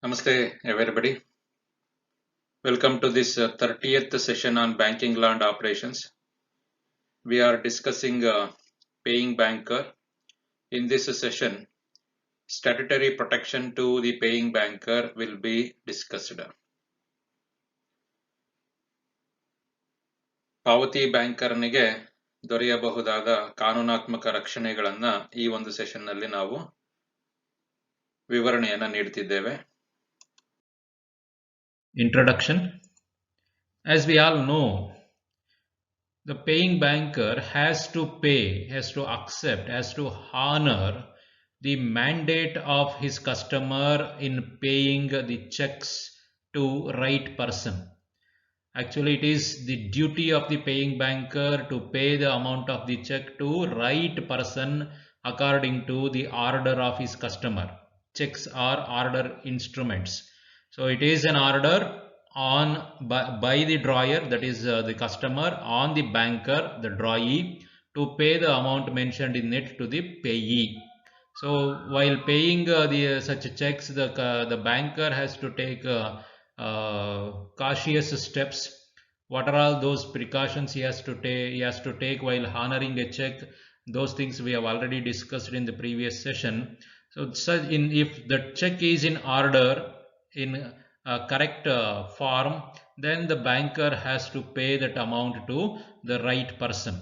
Namaste, everybody. Welcome to this 30th session on banking law and operations. We are discussing paying banker. In this session, statutory protection to the paying banker will be discussed. ಪಾವತಿ ಬ್ಯಾಂಕರ್ನಿಗೆ ದೊರೆಯಬಹುದಾದ ಕಾನೂನಾತ್ಮಕ ರಕ್ಷಣೆಗಳನ್ನು ಈ ಒಂದು session ನಲ್ಲಿ ನಾವು ವಿವರಣೆಯನ್ನು ನೀಡುತ್ತಿದ್ದೇವೆ. Introduction. As we all know, the paying banker has to pay, has to accept, has to honor the mandate of his customer in paying the checks to right person. Actually, it is the duty of the paying banker to pay the amount of the check to right person according to the order of his customer. Checks are order instruments. So it is an order on by the drawer, that is the customer, on the banker, the drawee, to pay the amount mentioned in it to the payee. So while paying such checks, the banker has to take cautious steps. What are all those precautions he has to take while honoring a check? Those things we have already discussed in the previous session. So if the check is in order, in correct form, then the banker has to pay that amount to the right person.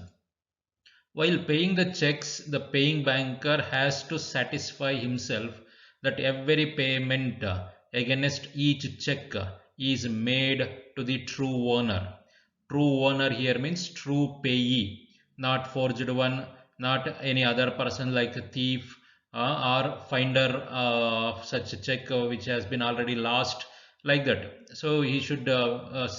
While paying the checks, the paying banker has to satisfy himself that every payment against each check is made to the true owner. True owner here means true payee, not forged one, not any other person like a thief or finder of such a check which has been already lost, like that. So he should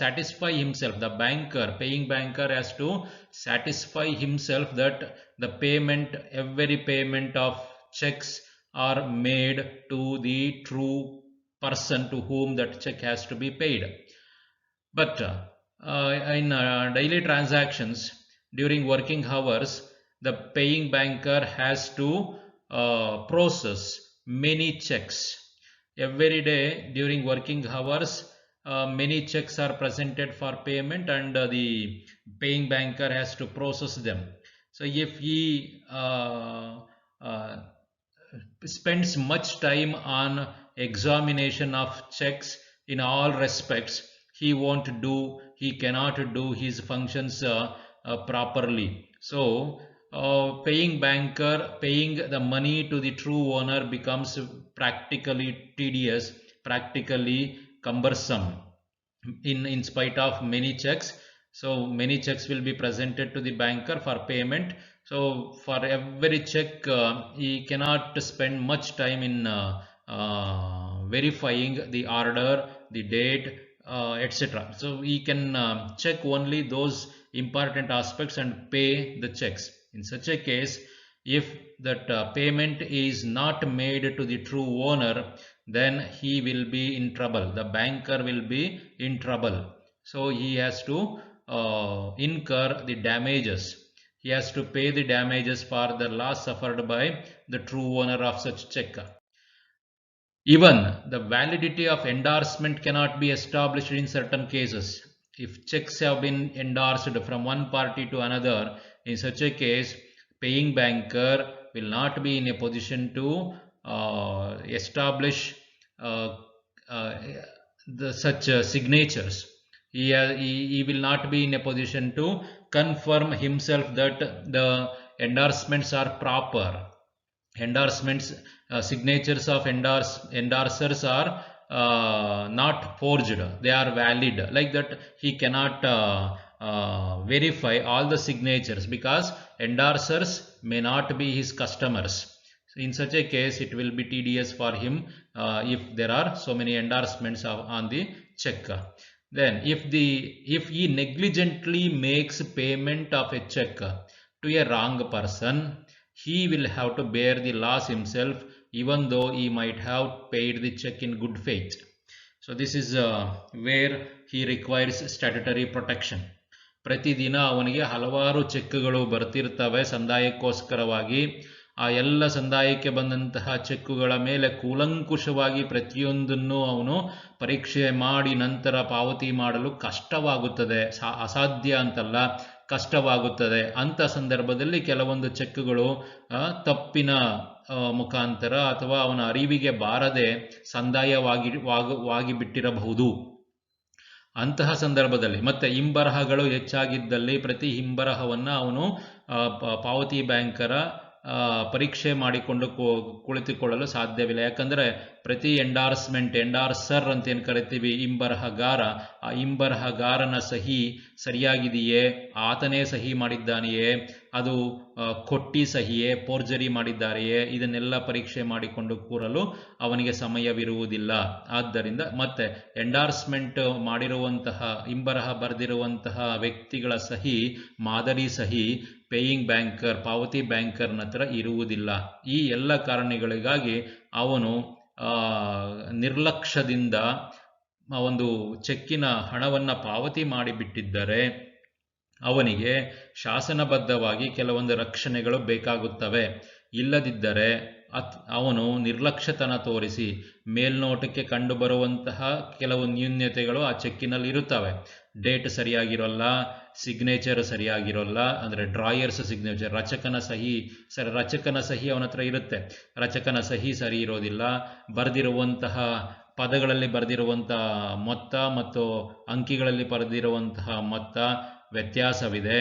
satisfy himself. The banker, paying banker, has to satisfy himself that the payment, every payment of checks are made to the true person to whom that check has to be paid. But in daily transactions during working hours, the paying banker has to process many checks. Every day during working hours, many checks are presented for payment, and the paying banker has to process them. So if he spends much time on examination of checks in all respects, he cannot do his functions properly. So paying banker, paying the money to the true owner becomes practically tedious, practically cumbersome in spite of many checks. So many checks will be presented to the banker for payment. So for every check, he cannot spend much time in verifying the order, the date, etc. So he can check only those important aspects and pay the checks. In such a case, if that payment is not made to the true owner, then he will be in trouble. The banker will be in trouble. So he has to incur the damages. He has to pay the damages for the loss suffered by the true owner of such check. Even the validity of endorsement cannot be established in certain cases. If checks have been endorsed from one party to another, in such a case, paying banker will not be in a position to establish such signatures. He will not be in a position to confirm himself that the endorsements are proper. Endorsements, signatures of endorsers are not forged, they are valid. Like that, he cannot verify all the signatures because endorsers may not be his customers. So in such a case, it will be tedious for him if there are so many endorsements on the check. Then if he negligently makes payment of a check to a wrong person, he will have to bear the loss himself, even though he might have paid the check in good faith. So this is where he requires statutory protection. ಪ್ರತಿದಿನ ಅವನಿಗೆ ಹಲವಾರು ಚೆಕ್ಗಳು ಬರ್ತಿರ್ತವೆ ಸಂದಾಯಕ್ಕೋಸ್ಕರವಾಗಿ. ಆ ಎಲ್ಲ ಸಂದಾಯಕ್ಕೆ ಬಂದಂತಹ ಚೆಕ್ಕುಗಳ ಮೇಲೆ ಕೂಲಂಕುಷವಾಗಿ ಪ್ರತಿಯೊಂದನ್ನು ಅವನು ಪರೀಕ್ಷೆ ಮಾಡಿ ನಂತರ ಪಾವತಿ ಮಾಡಲು ಕಷ್ಟವಾಗುತ್ತದೆ. ಅಸಾಧ್ಯ ಅಂತಲ್ಲ, ಕಷ್ಟವಾಗುತ್ತದೆ. ಅಂಥ ಸಂದರ್ಭದಲ್ಲಿ ಕೆಲವೊಂದು ಚೆಕ್ಗಳು ತಪ್ಪಿನ ಮುಖಾಂತರ ಅಥವಾ ಅವನ ಅರಿವಿಗೆ ಬಾರದೆ ಸಂದಾಯವಾಗಿ ಬಿಟ್ಟಿರಬಹುದು. ಅಂತಹ ಸಂದರ್ಭದಲ್ಲಿ ಮತ್ತೆ ಹಿಂಬರಹಗಳು ಹೆಚ್ಚಾಗಿದ್ದಲ್ಲಿ ಪ್ರತಿ ಹಿಂಬರಹವನ್ನು ಅವನು ಪಾವತಿ ಬ್ಯಾಂಕರ ಪರೀಕ್ಷೆ ಮಾಡಿಕೊಂಡು ಕುಳಿತುಕೊಳ್ಳಲು ಸಾಧ್ಯವಿಲ್ಲ. ಯಾಕಂದರೆ ಪ್ರತಿ ಎಂಡಾರ್ಸರ್ ಅಂತ ಏನು ಕರಿತೀವಿ, ಹಿಂಬರಹಗಾರ, ಆ ಹಿಂಬರಹಗಾರನ ಸಹಿ ಸರಿಯಾಗಿದೆಯೇ, ಆತನೇ ಸಹಿ ಮಾಡಿದ್ದಾನೆಯೇ, ಅದು ಕೊಟ್ಟಿ ಸಹಿಯೇ, ಫೋರ್ಜರಿ ಮಾಡಿದ್ದಾರೆಯೇ, ಇದನ್ನೆಲ್ಲ ಪರೀಕ್ಷೆ ಮಾಡಿಕೊಂಡು ಕೂರಲು ಅವನಿಗೆ ಸಮಯವಿರುವುದಿಲ್ಲ. ಆದ್ದರಿಂದ ಮತ್ತೆ ಎಂಡಾರ್ಸ್ಮೆಂಟ್ ಮಾಡಿರುವಂತಹ ಹಿಂಬರಹ ಬರೆದಿರುವಂತಹ ವ್ಯಕ್ತಿಗಳ ಸಹಿ, ಮಾದರಿ ಸಹಿ ಪೇಯಿಂಗ್ ಬ್ಯಾಂಕರ್, ಪಾವತಿ ಬ್ಯಾಂಕರ್ನ ಹತ್ರ ಇರುವುದಿಲ್ಲ. ಈ ಎಲ್ಲ ಕಾರಣಗಳಿಗಾಗಿ ಅವನು ನಿರ್ಲಕ್ಷ್ಯದಿಂದ ಒಂದು ಚೆಕ್ಕಿನ ಹಣವನ್ನು ಪಾವತಿ ಮಾಡಿಬಿಟ್ಟಿದ್ದರೆ ಅವನಿಗೆ ಶಾಸನಬದ್ಧವಾಗಿ ಕೆಲವೊಂದು ರಕ್ಷಣೆಗಳು ಬೇಕಾಗುತ್ತವೆ. ಇಲ್ಲದಿದ್ದರೆ ಅವನು ನಿರ್ಲಕ್ಷ್ಯತನ ತೋರಿಸಿ ಮೇಲ್ನೋಟಕ್ಕೆ ಕಂಡುಬರುವಂತಹ ಕೆಲವು ನ್ಯೂನ್ಯತೆಗಳು ಆ ಚೆಕ್ಕಿನಲ್ಲಿ ಇರುತ್ತವೆ. ಡೇಟ್ ಸರಿಯಾಗಿರೋಲ್ಲ, ಸಿಗ್ನೇಚರ್ ಸರಿಯಾಗಿರೋಲ್ಲ, ಅಂದರೆ ಡ್ರಾಯರ್ಸ್ ಸಿಗ್ನೇಚರ್, ರಚಕನ ಸಹಿ ಅವನ ಹತ್ರ ಇರುತ್ತೆ, ರಚಕನ ಸಹಿ ಸರಿ ಇರೋದಿಲ್ಲ, ಬರೆದಿರುವಂತಹ ಪದಗಳಲ್ಲಿ ಬರೆದಿರುವಂತಹ ಮೊತ್ತ ಮತ್ತು ಅಂಕಿಗಳಲ್ಲಿ ಬರೆದಿರುವಂತಹ ಮೊತ್ತ ವ್ಯತ್ಯಾಸವಿದೆ.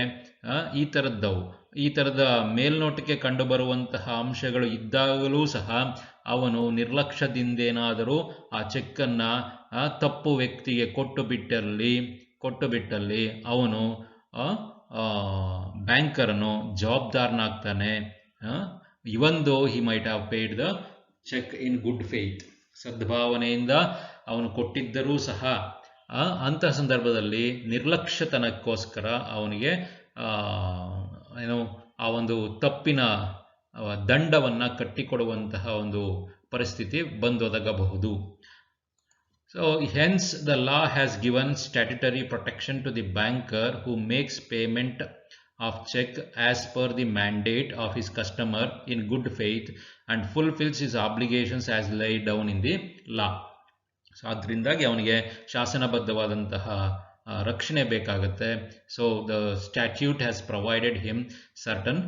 ಈ ಥರದ ಮೇಲ್ನೋಟಕ್ಕೆ ಕಂಡುಬರುವಂತಹ ಅಂಶಗಳು ಇದ್ದಾಗಲೂ ಸಹ ಅವನು ನಿರ್ಲಕ್ಷ್ಯದಿಂದೇನಾದರೂ ಆ ಚೆಕ್ಕನ್ನು ತಪ್ಪು ವ್ಯಕ್ತಿಗೆ ಕೊಟ್ಟು ಬಿಟ್ಟಲ್ಲಿ ಅವನು ಬ್ಯಾಂಕರನ್ನು ಜವಾಬ್ದಾರನಾಗ್ತಾನೆ. Even though he might have paid the cheque in good faith, ಸದ್ಭಾವನೆಯಿಂದ ಅವನು ಕೊಟ್ಟಿದ್ದರೂ ಸಹ ಅಂತಹ ಸಂದರ್ಭದಲ್ಲಿ ನಿರ್ಲಕ್ಷ್ಯತನಕ್ಕೋಸ್ಕರ ಅವನಿಗೆ ಆ ಒಂದು ತಪ್ಪಿನ ದಂಡವನ್ನು ಕಟ್ಟಿಕೊಡುವಂತಹ ಒಂದು ಪರಿಸ್ಥಿತಿ ಬಂದೊದಗಬಹುದು. So hence the law has given statutory protection to the banker who makes payment of check as per the mandate of his customer in good faith and fulfills his obligations as laid down in the law. So ಅದರಿಂದಾಗಿ ಅವನಿಗೆ ಶಾಸನಬದ್ಧವಾದಂತಹ ರಕ್ಷಣೆ ಬೇಕಾಗುತ್ತೆ. So the statute has provided him certain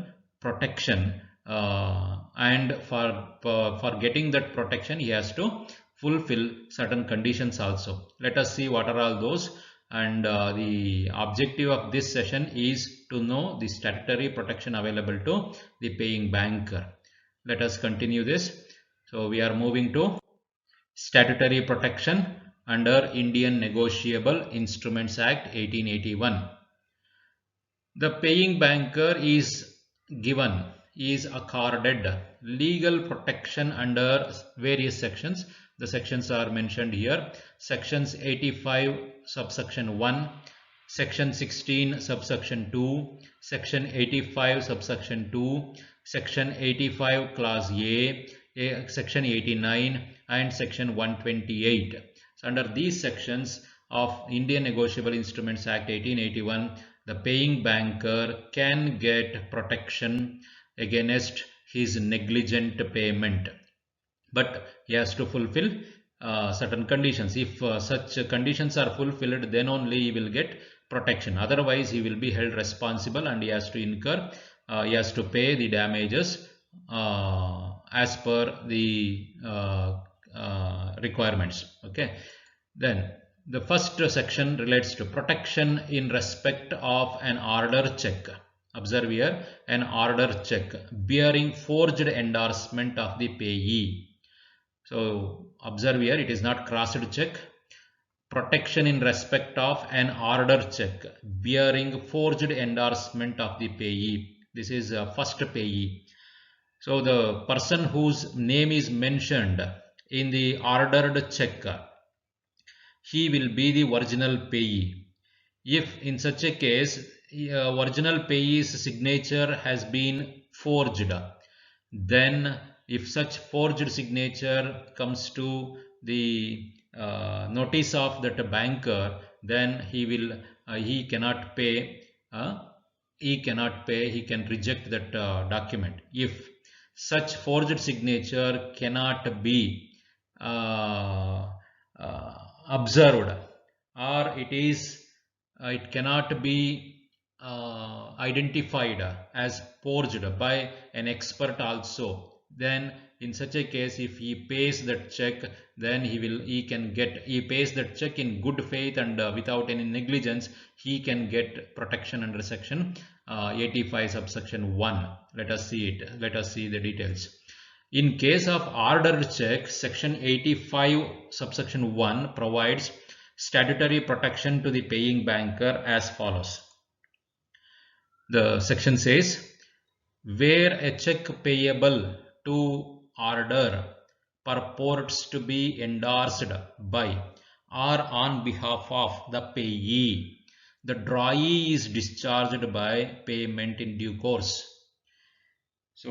protection and for getting that protection he has to fulfill certain conditions also. Let us see what are all those, and the objective of this session is to know the statutory protection available to the paying banker. Let us continue this. So we are moving to statutory protection under Indian Negotiable Instruments Act 1881. The paying banker is accorded legal protection under various sections. The sections are mentioned here. Sections 85 subsection 1, section 16 subsection 2, section 85 subsection 2, section 85 clause A, section 89 and section 128. So under these sections of Indian Negotiable Instruments Act 1881, the paying banker can get protection against his negligent payment, but he has to fulfill certain conditions. If such conditions are fulfilled, then only he will get protection. Otherwise he will be held responsible and he has to pay the damages as per the requirements. Okay, then the first section relates to protection in respect of an order check. Observe here, an order check bearing forged endorsement of the payee. So observe here, it is not crossed check. Protection in respect of an order check bearing forged endorsement of the payee. This is first payee. So the person whose name is mentioned in the ordered check, he will be the original payee. If in such a case original payee's signature has been forged, then if such forged signature comes to the notice of that banker, then he cannot pay, he can reject that document. If such forged signature cannot be observed, or it cannot be identified as forged by an expert also. Then in such a case, if he pays that check, then he pays that check in good faith and without any negligence, he can get protection under section 85 subsection 1. Let us see the details. In case of ordered check, section 85 subsection 1 provides statutory protection to the paying banker as follows. The section says, where a check payable to order purports to be endorsed by or on behalf of the payee, the drawee is discharged by payment in due course. So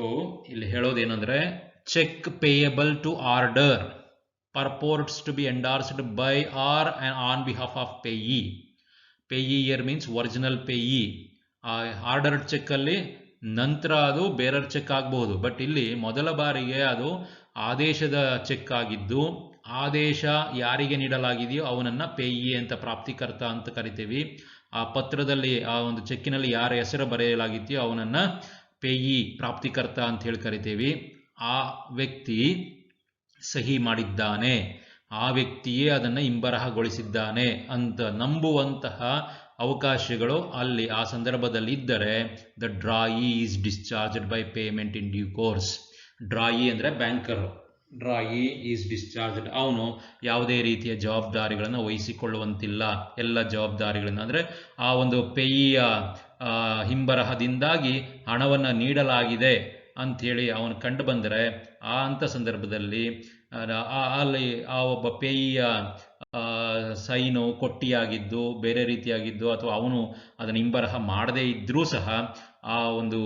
ಇಲ್ಲಿ ಹೇಳೋದೇನೆಂದರೆ check payable to order purports to be endorsed by or on behalf of payee. Payee here means original payee. Ordered cheque ಅಲ್ಲಿ ನಂತರ ಅದು bearer check ಆಗಬಹುದು, but ಇಲ್ಲಿ ಮೊದಲ ಬಾರಿಗೆ ಅದು ಆದೇಶದ ಚೆಕ್ ಆಗಿದ್ದು, ಆದೇಶ ಯಾರಿಗೆ ನೀಡಲಾಗಿದೆಯೋ ಅವನನ್ನ ಪೇಯಿ ಅಂತ ಪ್ರಾಪ್ತಿಕರ್ತ ಅಂತ ಕರಿತೀವಿ. ಆ ಪತ್ರದಲ್ಲಿ ಆ ಒಂದು ಚೆಕ್ಕಿನಲ್ಲಿ ಯಾರ ಹೆಸರು ಬರೆಯಲಾಗಿದೆಯೋ ಅವನನ್ನ ಪೇಯಿ ಪ್ರಾಪ್ತಿಕರ್ತ ಅಂತ ಹೇಳಿ ಕರಿತೀವಿ. ಆ ವ್ಯಕ್ತಿ ಸಹಿ ಮಾಡಿದ್ದಾನೆ, ಆ ವ್ಯಕ್ತಿಯೇ ಅದನ್ನು ಹಿಂಬರಹಗೊಳಿಸಿದ್ದಾನೆ ಅಂತ ನಂಬುವಂತಹ ಅವಕಾಶಗಳು ಅಲ್ಲಿ ಆ ಸಂದರ್ಭದಲ್ಲಿ ಇದ್ದರೆ the drawee is discharged by payment in due course. Drawee ಅಂದರೆ ಬ್ಯಾಂಕರು. ಡ್ರಾಯಿ ಈಸ್ ಡಿಸ್ಚಾರ್ಜ್ಡ್, ಅವನು ಯಾವುದೇ ರೀತಿಯ ಜವಾಬ್ದಾರಿಗಳನ್ನು ವಹಿಸಿಕೊಳ್ಳುವಂತಿಲ್ಲ. ಎಲ್ಲ ಜವಾಬ್ದಾರಿಗಳನ್ನು ಅಂದರೆ ಆ ಒಂದು ಪೇಯಿಯ ಹಿಂಬರಹದಿಂದಾಗಿ ಹಣವನ್ನು ನೀಡಲಾಗಿದೆ ಅಂಥೇಳಿ ಅವನು ಕಂಡು ಬಂದರೆ ಆ ಅಂಥ ಸಂದರ್ಭದಲ್ಲಿ ಅಲ್ಲಿ ಆ ಒಬ್ಬ ಪೇಯಿಯ ಸೈನು ಕೊಟ್ಟಿಯಾಗಿದ್ದು ಬೇರೆ ರೀತಿಯಾಗಿದ್ದು ಅಥವಾ ಅವನು ಅದನ್ನು ಹಿಂಬರಹ ಮಾಡದೇ ಇದ್ದರೂ ಸಹ ಆ ಒಂದು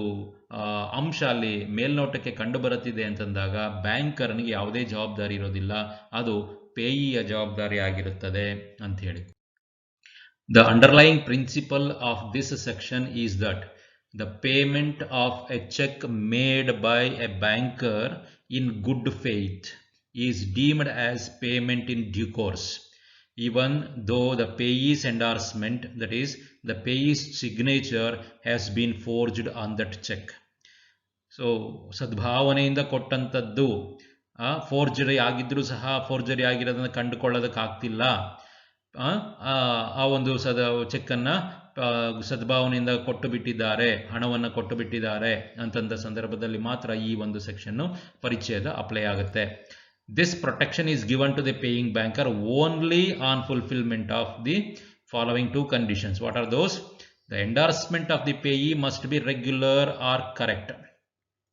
ಅಂಶ ಅಲ್ಲಿ ಮೇಲ್ನೋಟಕ್ಕೆ ಕಂಡು ಬರುತ್ತಿದೆ ಅಂತಂದಾಗ ಬ್ಯಾಂಕರ್ನಿಗೆ ಯಾವುದೇ ಜವಾಬ್ದಾರಿ ಇರೋದಿಲ್ಲ, ಅದು ಪೇಯಿಯ ಜವಾಬ್ದಾರಿ ಆಗಿರುತ್ತದೆ ಅಂತ ಹೇಳಿ. The underlying principle of this section is that the payment of a check made by a banker in good faith is deemed as payment in due course, even though the payee's endorsement, that is, the payee's signature, has been forged on that check. So, ಸದ್ಭಾವನೆಯಿಂದ ಕೊಟ್ಟಂಥದ್ದು forgery ಆಗಿದ್ರೂ ಸಹ forgery ಆಗಿರೋದನ್ನು ಕಂಡುಕೊಳ್ಳೋದಕ್ಕಾಗ್ತಿಲ್ಲ. ಆ ಒಂದು ಚೆಕ್ಕನ್ನು ಸದ್ಭಾವನೆಯಿಂದ ಕೊಟ್ಟು ಬಿಟ್ಟಿದ್ದಾರೆ, ಹಣವನ್ನು ಕೊಟ್ಟು ಬಿಟ್ಟಿದ್ದಾರೆ ಅಂತಂದ ಸಂದರ್ಭದಲ್ಲಿ ಮಾತ್ರ ಈ ಒಂದು ಸೆಕ್ಷನ್ನು ಪರಿಚಯದ ಅಪ್ಲೈ ಆಗುತ್ತೆ. This protection is given to the paying banker only on fulfillment of the following two conditions. What are those? The endorsement of the payee must be regular or correct,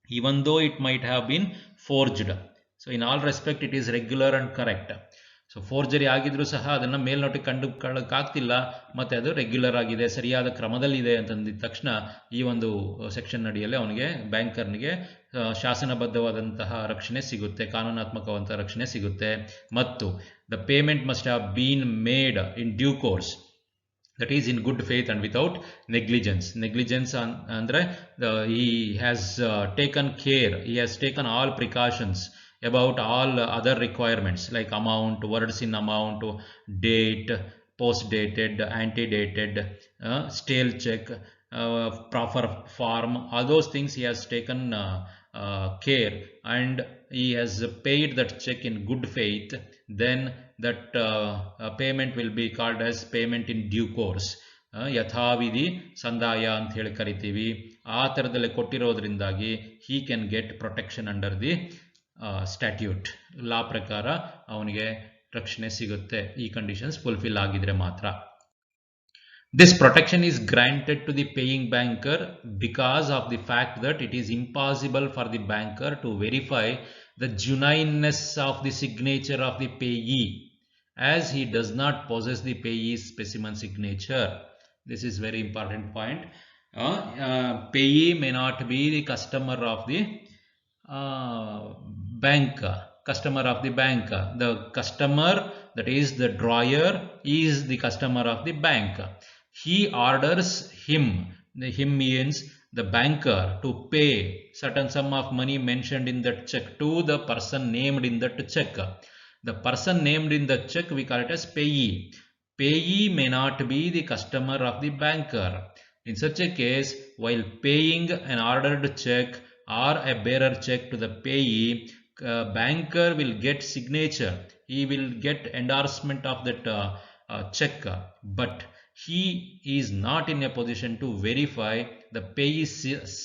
even though it might have been forged. So in all respect it is regular and correct. So forgery ಆಗಿದ್ರೂ ಸಹ ಅದನ್ನು ಮೇಲ್ನೋಟಕ್ಕೆ ಕಂಡುಕೊಳ್ಳೋಕ್ಕಾಗ್ತಿಲ್ಲ, ಮತ್ತು ಅದು regular ಆಗಿದೆ, ಸರಿಯಾದ ಕ್ರಮದಲ್ಲಿದೆ ಅಂತಂದಿದ ತಕ್ಷಣ ಈ ಒಂದು ಸೆಕ್ಷನ್ ಅಡಿಯಲ್ಲಿ ಅವನಿಗೆ ಬ್ಯಾಂಕರ್ನಿಗೆ ಶಾಸನಬದ್ಧವಾದಂತಹ ರಕ್ಷಣೆ ಸಿಗುತ್ತೆ, ಕಾನೂನಾತ್ಮಕವಾದಂತಹ ರಕ್ಷಣೆ ಸಿಗುತ್ತೆ. ಮತ್ತು the payment must have been made in due course, that is in good faith and without negligence. Negligence andre he has taken care, he has taken all precautions about all other requirements like amount, words in amount, date, post dated, antedated, stale check, proper form, all those things he has taken care, and he has paid that check in good faith. Then that payment will be called as payment in due course. ಯಥಾವಿಧಿ ಸಂದಾಯ ಅಂತ ಹೇಳಿ ಕರಿತೀವಿ. ಆ ಥರದಲ್ಲಿ ಕೊಟ್ಟಿರೋದ್ರಿಂದಾಗಿ he can get protection under the statute. ಲಾ ಪ್ರಕಾರ ಅವನಿಗೆ ರಕ್ಷಣೆ ಸಿಗುತ್ತೆ, ಈ ಕಂಡೀಷನ್ಸ್ ಫುಲ್ಫಿಲ್ ಆಗಿದ್ರೆ ಮಾತ್ರ. This protection is granted to the paying banker because of the fact that it is impossible for the banker to verify the genuineness of the signature of the payee, as he does not possess the payee's specimen signature. This is very important point. Payee may not be the customer of the bank. Customer of the bank. The customer, that is the drawer, is the customer of the bank. He orders him. The him means the banker to pay certain sum of money mentioned in that check to the person named in that check. The person named in the check, we call it as payee. Payee may not be the customer of the banker. In such a case, while paying an ordered check or a bearer check to the payee, banker will get signature. He will get endorsement of that check, but he is not in a position to verify the payee's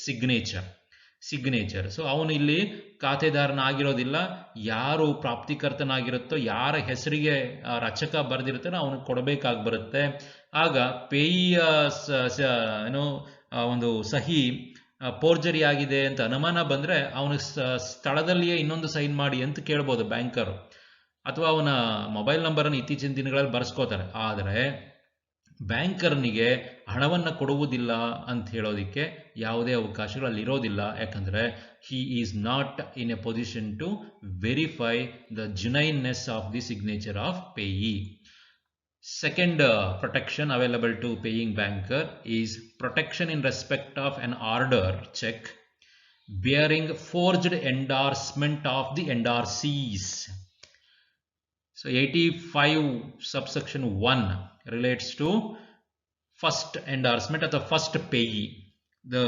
signature. So ಅವನು ಇಲ್ಲಿ ಖಾತೆದಾರನಾಗಿರೋದಿಲ್ಲ. ಯಾರು ಪ್ರಾಪ್ತಿಕರ್ತನಾಗಿರುತ್ತೋ, ಯಾರ ಹೆಸರಿಗೆ ರಚಕ ಬರೆದಿರ್ತಾನೋ ಅವನಿಗೆ ಕೊಡಬೇಕಾಗಿ ಬರುತ್ತೆ. ಆಗ ಪೇಯಿಯ ಒಂದು ಸಹಿ ಫೋರ್ಜರಿ ಆಗಿದೆ ಅಂತ ಅನುಮಾನ ಬಂದರೆ ಅವನ ಸ್ಥಳದಲ್ಲಿಯೇ ಇನ್ನೊಂದು ಸೈನ್ ಮಾಡಿ ಅಂತ ಕೇಳ್ಬೋದು ಬ್ಯಾಂಕರು, ಅಥವಾ ಅವನ ಮೊಬೈಲ್ ನಂಬರನ್ನು ಇತ್ತೀಚಿನ ದಿನಗಳಲ್ಲಿ ಬರೆಸ್ಕೋತಾರೆ. ಆದರೆ ಬ್ಯಾಂಕರ್ನಿಗೆ ಹಣವನ್ನು ಕೊಡುವುದಿಲ್ಲ ಅಂತ ಹೇಳೋದಕ್ಕೆ ಯಾವುದೇ ಅವಕಾಶಗಳಲ್ಲಿ ಇರೋದಿಲ್ಲ. ಯಾಕಂದರೆ he is not in a position to verify the genuineness of the signature of payee. Second protection available to paying banker is protection in respect of an order check bearing forged endorsement of the endorsees. So 85 subsection 1 relates to first endorsement of the first payee. The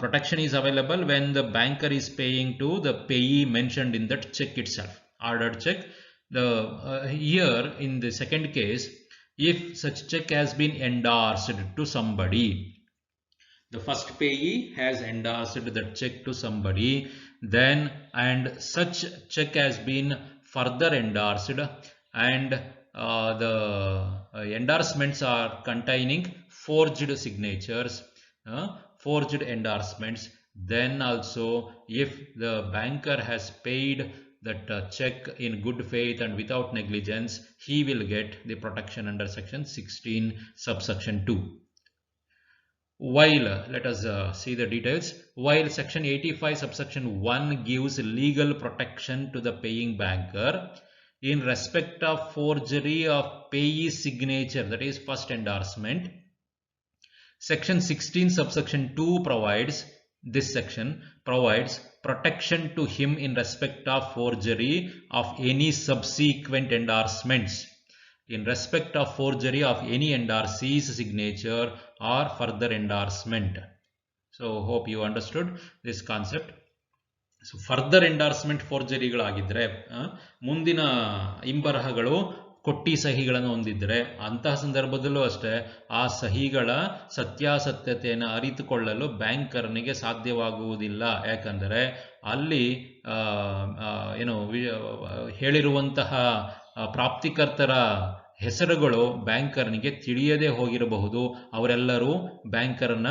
protection is available when the banker is paying to the payee mentioned in that check itself, ordered check. Here in the second case, if such check has been endorsed to somebody, the first payee has endorsed that check to somebody, then and such check has been further endorsed and the endorsements are containing forged signatures, forged endorsements, then also if the banker has paid that check in good faith and without negligence, he will get the protection under section 16 subsection 2. While, let us see the details. While section 85 subsection 1 gives legal protection to the paying banker in respect of forgery of payee signature, that is first endorsement, section 16 subsection 2 provides, this section provides protection to him in respect of forgery of any subsequent endorsements, in respect of forgery of any endorsee's signature or further endorsement. So hope you understood this concept. So further endorsement ಫೋರ್ಜರಿಗಳಾಗಿದ್ದರೆ, ಮುಂದಿನ ಇಂಬರಹಗಳು ಕೊಟ್ಟಿ ಸಹಿಗಳನ್ನು ಹೊಂದಿದ್ದರೆ, ಅಂತಹ ಸಂದರ್ಭದಲ್ಲೂ ಅಷ್ಟೇ ಆ ಸಹಿಗಳ ಸತ್ಯಾಸತ್ಯತೆಯನ್ನು ಅರಿತುಕೊಳ್ಳಲು ಬ್ಯಾಂಕರ್ನಿಗೆ ಸಾಧ್ಯವಾಗುವುದಿಲ್ಲ. ಯಾಕಂದರೆ ಅಲ್ಲಿ ಹೇಳಿರುವಂತಹ ಪ್ರಾಪ್ತಿಕರ್ತರ ಹೆಸರುಗಳು ಬ್ಯಾಂಕರ್ನಿಗೆ ತಿಳಿಯದೇ ಹೋಗಿರಬಹುದು. ಅವರೆಲ್ಲರೂ ಬ್ಯಾಂಕರ್ನ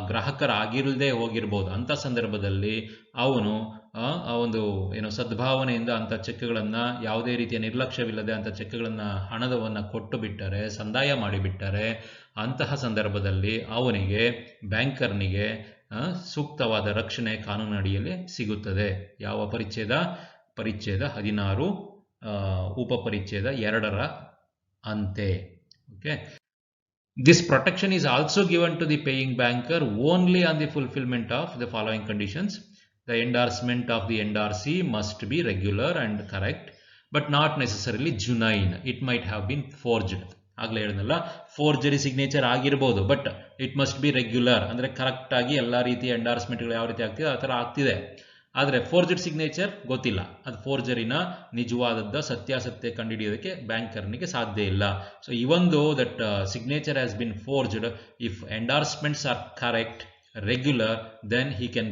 ಗ್ರಾಹಕರಾಗಿರದೇ ಹೋಗಿರಬಹುದು. ಅಂಥ ಸಂದರ್ಭದಲ್ಲಿ ಅವನು ಒಂದು ಸದ್ಭಾವನೆಯಿಂದ ಅಂಥ ಚೆಕ್ಗಳನ್ನು, ಯಾವುದೇ ರೀತಿಯ ನಿರ್ಲಕ್ಷ್ಯವಿಲ್ಲದೆ ಅಂಥ ಚೆಕ್ಗಳನ್ನು ಹಣದವನ್ನು ಕೊಟ್ಟು ಬಿಟ್ಟರೆ, ಸಂದಾಯ ಮಾಡಿಬಿಟ್ಟರೆ, ಅಂತಹ ಸಂದರ್ಭದಲ್ಲಿ ಅವನಿಗೆ ಬ್ಯಾಂಕರ್ನಿಗೆ ಸೂಕ್ತವಾದ ರಕ್ಷಣೆ ಕಾನೂನಡಿಯಲ್ಲಿ ಸಿಗುತ್ತದೆ. ಯಾವ ಪರಿಚ್ಛೇದ? ಪರಿಚ್ಛೇದ 16 ಉಪಪರಿಚ್ಛೇದ 2ರ ಅಂತೆ. Okay. This protection is also given to the paying banker only on the fulfillment of the following conditions. The endorsement of the endorsee must be regular and correct, but not necessarily genuine. It might have been forged. ಆಗಲೇ ಹೇಳಿದ್ನಲ್ಲ, forgery signature ಆಗಿರ್ಬೋದು, but it must be regular, ಅಂದರೆ ಕರೆಕ್ಟಾಗಿ ಎಲ್ಲ ರೀತಿಯ ಎಂಡಾರ್ಸ್ಮೆಂಟ್ಗಳು ಯಾವ ರೀತಿ ಆಗ್ತಿದೆ ಆ ಥರ ಆಗ್ತಿದೆ. ಆದರೆ ಫೋರ್ಜಡ್ ಸಿಗ್ನೇಚರ್ ಗೊತ್ತಿಲ್ಲ, ಅದು ಫೋರ್ಜರಿನ ನಿಜವಾದದ್ದ ಸತ್ಯಾಸತ್ಯ ಕಂಡುಹಿಡಿಯೋದಕ್ಕೆ ಬ್ಯಾಂಕರ್ನಿಗೆ ಸಾಧ್ಯ ಇಲ್ಲ. So even though that signature has been forged, if endorsements are correct, regular, then he can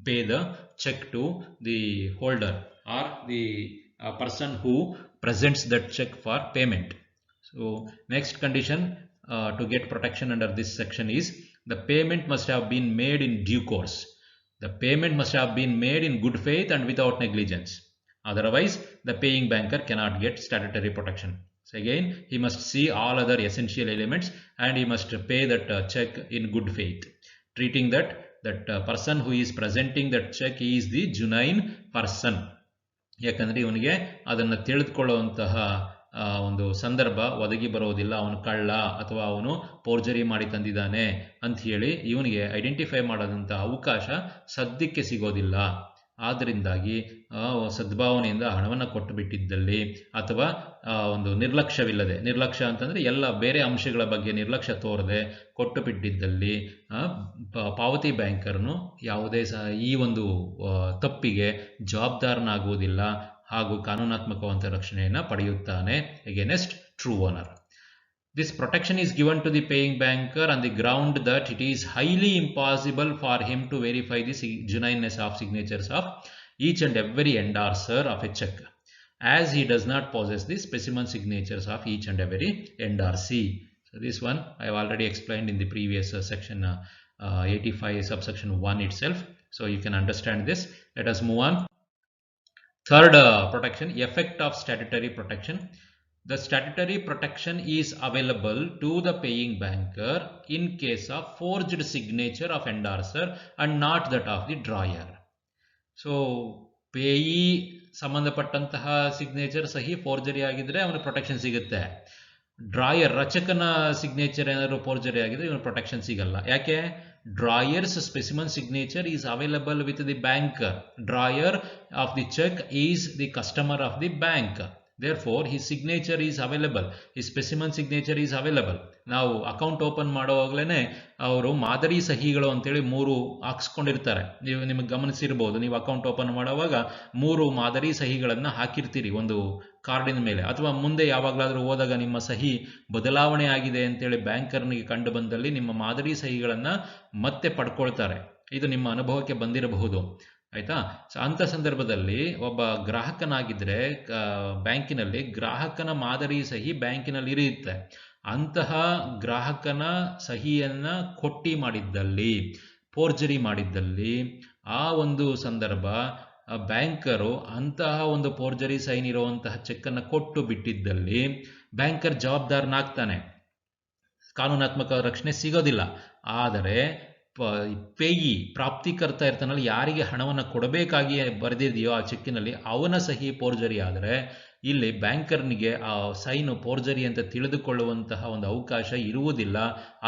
pay the check to the holder or the person who presents that check for payment. So next condition to get protection under this section is the payment must have been made in due course. The payment must have been made in good faith and without negligence. Otherwise, the paying banker cannot get statutory protection. So again, he must see all other essential elements and he must pay that check in good faith, treating that person who is presenting that check is the genuine person. ಯಾಕಂದರೆ ಇವನಿಗೆ ಅದನ್ನು ತಿಳಿದುಕೊಳ್ಳುವಂತಹ ಒಂದು ಸಂದರ್ಭ ಒದಗಿ ಬರೋದಿಲ್ಲ. ಅವನು ಕಳ್ಳ ಅಥವಾ ಅವನು ಫೋರ್ಜರಿ ಮಾಡಿ ತಂದಿದ್ದಾನೆ ಅಂತ ಹೇಳಿ ಇವನಿಗೆ ಐಡೆಂಟಿಫೈ ಮಾಡೋದಂಥ ಅವಕಾಶ ಸದ್ಯಕ್ಕೆ ಸಿಗೋದಿಲ್ಲ. ಆದ್ದರಿಂದಾಗಿ ಸದ್ಭಾವನೆಯಿಂದ ಹಣವನ್ನು ಕೊಟ್ಟು ಬಿಟ್ಟಿದ್ದಲ್ಲಿ ಅಥವಾ ಒಂದು ನಿರ್ಲಕ್ಷ್ಯವಿಲ್ಲದೆ, ನಿರ್ಲಕ್ಷ್ಯ ಅಂತಂದರೆ ಎಲ್ಲ ಬೇರೆ ಅಂಶಗಳ ಬಗ್ಗೆ ನಿರ್ಲಕ್ಷ್ಯ ತೋರದೆ ಕೊಟ್ಟು ಬಿಟ್ಟಿದ್ದಲ್ಲಿ ಪಾವತಿ ಬ್ಯಾಂಕರ್ನು ಯಾವುದೇ ಈ ಒಂದು ತಪ್ಪಿಗೆ ಜವಾಬ್ದಾರನಾಗುವುದಿಲ್ಲ ಹಾಗೂ ಕಾನೂನಾತ್ಮಕವಂತ ರಕ್ಷಣೆಯನ್ನು ಪಡೆಯುತ್ತಾನೆ against true owner. This protection is given to the paying banker on the ground that it is highly impossible for him to verify the genuineness of signatures of each and every endorser of a check, as he does not possess the specimen signatures of each and every endorsee. So this one I have already explained in the previous section 85 subsection 1 itself. So you can understand this. Let us move on. Third protection, effect of statutory protection. The statutory protection is available to the paying banker in case of forged signature of endorser and not that of the drawer. So payee ಸಂಬಂಧಪಟ್ಟಂತಹ signature ಸಹಿ forgery ಆಗಿದ್ರೆ ಅವನ protection ಸಿಗುತ್ತೆ. Drawer ರಚಕನ signature ಏನಾದರೂ forgery ಆಗಿದ್ರೆ ಇವನ protection ಸಿಗಲ್ಲ. ಯಾಕೆ? Drawer's specimen signature is available with the banker. Drawer of the cheque is the customer of the bank. Therefore, his signature is available. His specimen signature is available. ನಾವು account open ಮಾಡೋವಾಗಲೇ ಅವರು ಮಾದರಿ ಸಹಿಗಳು ಅಂತೇಳಿ 3 ಹಾಕ್ಸ್ಕೊಂಡಿರ್ತಾರೆ. ನಿಮಗೆ ಗಮನಿಸಿರ್ಬೋದು, ನೀವು account open ಮಾಡುವಾಗ 3 ಮಾದರಿ ಸಹಿಗಳನ್ನು ಹಾಕಿರ್ತೀರಿ ಒಂದು ಕಾರ್ಡಿನ ಮೇಲೆ. ಅಥವಾ ಮುಂದೆ ಯಾವಾಗಲಾದರೂ ಹೋದಾಗ ನಿಮ್ಮ ಸಹಿ ಬದಲಾವಣೆ ಆಗಿದೆ ಅಂತೇಳಿ ಬ್ಯಾಂಕರ್ನಿಗೆ ಕಂಡು ಬಂದಲ್ಲಿ ನಿಮ್ಮ ಮಾದರಿ ಸಹಿಗಳನ್ನು ಮತ್ತೆ ಪಡ್ಕೊಳ್ತಾರೆ. ಇದು ನಿಮ್ಮ ಅನುಭವಕ್ಕೆ ಬಂದಿರಬಹುದು. ಆಯಿತಾ? ಸೊ ಅಂಥ ಸಂದರ್ಭದಲ್ಲಿ ಒಬ್ಬ ಗ್ರಾಹಕನಾಗಿದ್ದರೆ ಬ್ಯಾಂಕಿನಲ್ಲಿ ಗ್ರಾಹಕನ ಮಾದರಿ ಸಹಿ ಬ್ಯಾಂಕಿನಲ್ಲಿ ಇರುತ್ತೆ. ಅಂತಹ ಗ್ರಾಹಕನ ಸಹಿಯನ್ನು ಕೊಟ್ಟಿ ಮಾಡಿದ್ದಲ್ಲಿ, ಫೋರ್ಜರಿ ಮಾಡಿದ್ದಲ್ಲಿ, ಆ ಒಂದು ಸಂದರ್ಭ ಬ್ಯಾಂಕರು ಅಂತಹ ಒಂದು ಫೋರ್ಜರಿ ಸೈನ್ ಇರುವಂತಹ ಚೆಕ್ಕನ್ನು ಕೊಟ್ಟು ಬಿಟ್ಟಿದ್ದಲ್ಲಿ ಬ್ಯಾಂಕರ್ ಜವಾಬ್ದಾರನಾಗ್ತಾನೆ, ಕಾನೂನಾತ್ಮಕ ರಕ್ಷಣೆ ಸಿಗೋದಿಲ್ಲ. ಆದರೆ ಪೇಯಿ ಪ್ರಾಪ್ತಿಕರ್ತ ಇರ್ತಾನಲ್ಲ, ಯಾರಿಗೆ ಹಣವನ್ನು ಕೊಡಬೇಕಾಗಿ ಬರೆದಿದೆಯೋ ಆ ಚೆಕ್ಕಿನಲ್ಲಿ ಅವನ ಸಹಿ ಫೋರ್ಜರಿ ಆದರೆ ಇಲ್ಲಿ ಬ್ಯಾಂಕರ್ನಿಗೆ ಆ ಸೈನು ಫೋರ್ಜರಿ ಅಂತ ತಿಳಿದುಕೊಳ್ಳುವಂತಹ ಒಂದು ಅವಕಾಶ ಇರುವುದಿಲ್ಲ.